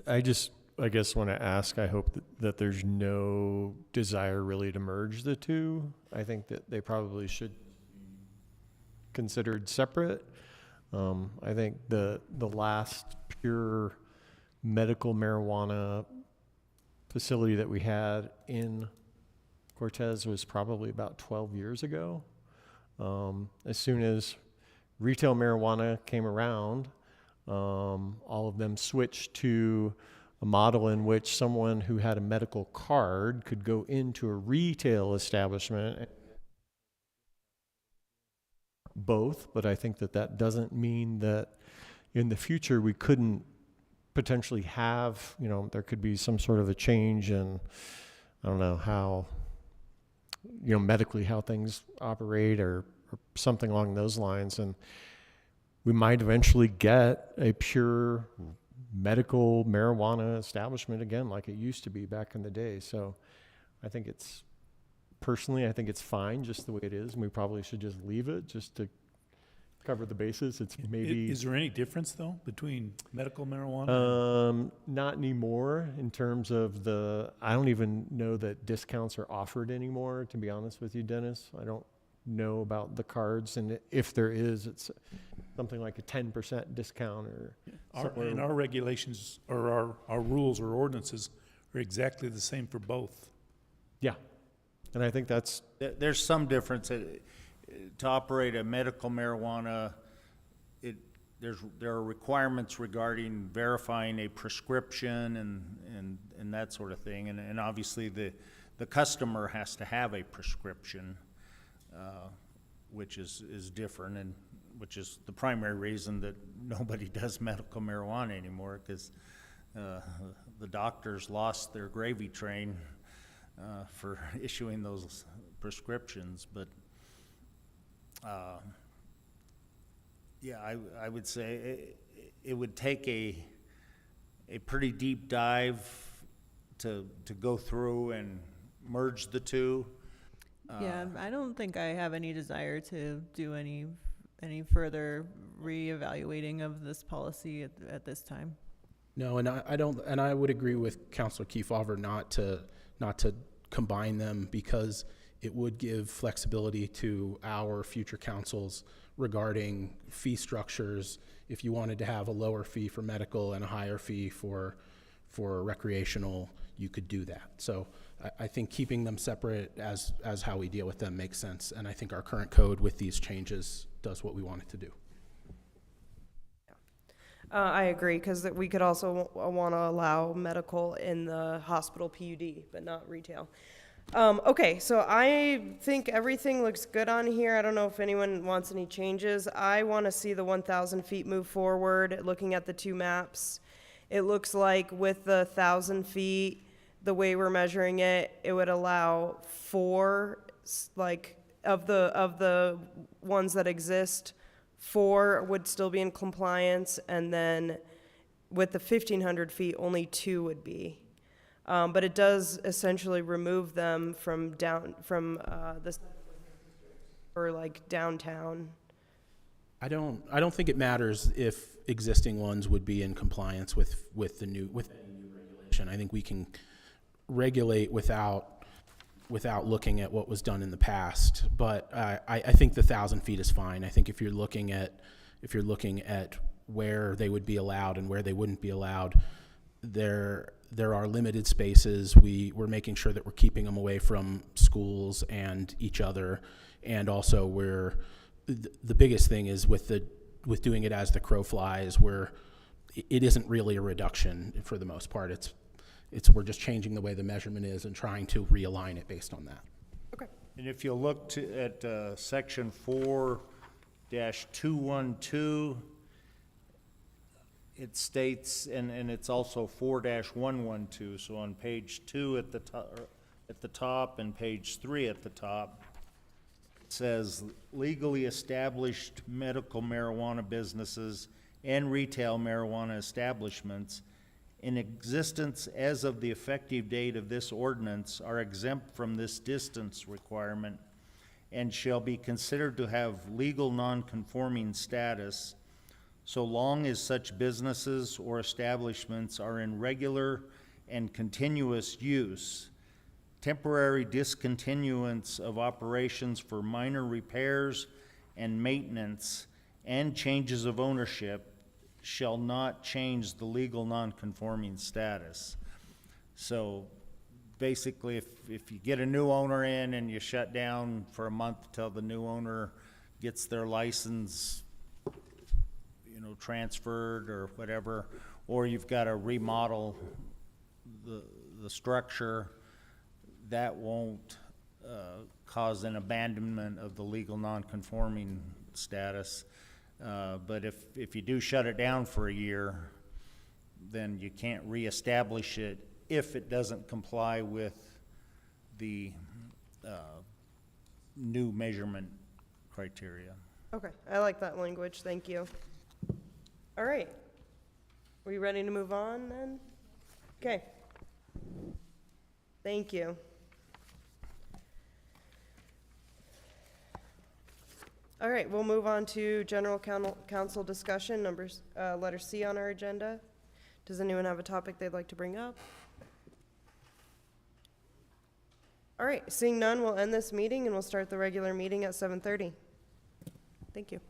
I guess want to ask, I hope that there's no desire really to merge the two. I think that they probably should be considered separate. I think the last pure medical marijuana facility that we had in Cortez was probably about 12 years ago. As soon as retail marijuana came around, all of them switched to a model in which someone who had a medical card could go into a retail establishment. Both, but I think that that doesn't mean that in the future we couldn't potentially have, there could be some sort of a change in, I don't know, how, medically how things operate or something along those lines. And we might eventually get a pure medical marijuana establishment again, like it used to be back in the day. So I think personally, I think it's fine just the way it is. And we probably should just leave it just to cover the bases. It's maybe. Is there any difference though between medical marijuana? Not anymore in terms of I don't even know that discounts are offered anymore, to be honest with you, Dennis. I don't know about the cards, and if there is, it's something like a 10% discount or somewhere. And our regulations or our rules or ordinances are exactly the same for both. Yeah. And I think There's some difference. To operate a medical marijuana, there are requirements regarding verifying a prescription and that sort of thing. And obviously the customer has to have a prescription, which is different, and which is the primary reason that nobody does medical marijuana anymore, because the doctors lost their gravy train for issuing those prescriptions. But I would say it would take a pretty deep dive to go through and merge the two. Yeah, I don't think I have any desire to do any further reevaluating of this policy at this time. No, and I don't, and I would agree with Councilor Kefauver not to combine them, because it would give flexibility to our future councils regarding fee structures. If you wanted to have a lower fee for medical and a higher fee for recreational, you could do that. So I think keeping them separate as how we deal with them makes sense, and I think our current code with these changes does what we want it to do. I agree, because we could also want to allow medical in the hospital PUD, but not retail. Okay, so I think everything looks good on here. I don't know if anyone wants any changes. I want to see the 1,000 feet move forward. Looking at the two maps, it looks like with the 1,000 feet, the way we're measuring it, it would allow 4, of the ones that exist, 4 would still be in compliance, and then with the 1,500 feet, only 2 would be. But it does essentially remove them from or like downtown. I don't think it matters if existing ones would be in compliance with any new regulation. I think we can regulate without looking at what was done in the past. But I think the 1,000 feet is fine. I think if you're looking at where they would be allowed and where they wouldn't be allowed, there are limited spaces. We're making sure that we're keeping them away from schools and each other, and also the biggest thing is with doing it as the crow flies, where it isn't really a reduction for the most part. We're just changing the way the measurement is and trying to realign it based on that. Okay. And if you look at section 4-212, it states, and it's also 4-112. So on page 2 at the top and page 3 at the top, it says legally established medical marijuana businesses and retail marijuana establishments in existence as of the effective date of this ordinance are exempt from this distance requirement and shall be considered to have legal non-conforming status so long as such businesses or establishments are in regular and continuous use. Temporary discontinuance of operations for minor repairs and maintenance and changes of ownership shall not change the legal non-conforming status. So basically, if you get a new owner in and you shut down for a month till the new owner gets their license, you know, transferred or whatever, or you've got to remodel the structure, that won't cause an abandonment of the legal non-conforming status. But if you do shut it down for a year, then you can't reestablish it if it doesn't comply with the new measurement criteria. Okay, I like that language, thank you. All right. We ready to move on then? Okay. Thank you. All right, we'll move on to general council discussion, letter C on our agenda. Does anyone have a topic they'd like to bring up? All right, seeing none, we'll end this meeting and we'll start the regular meeting at 7:30. Thank you.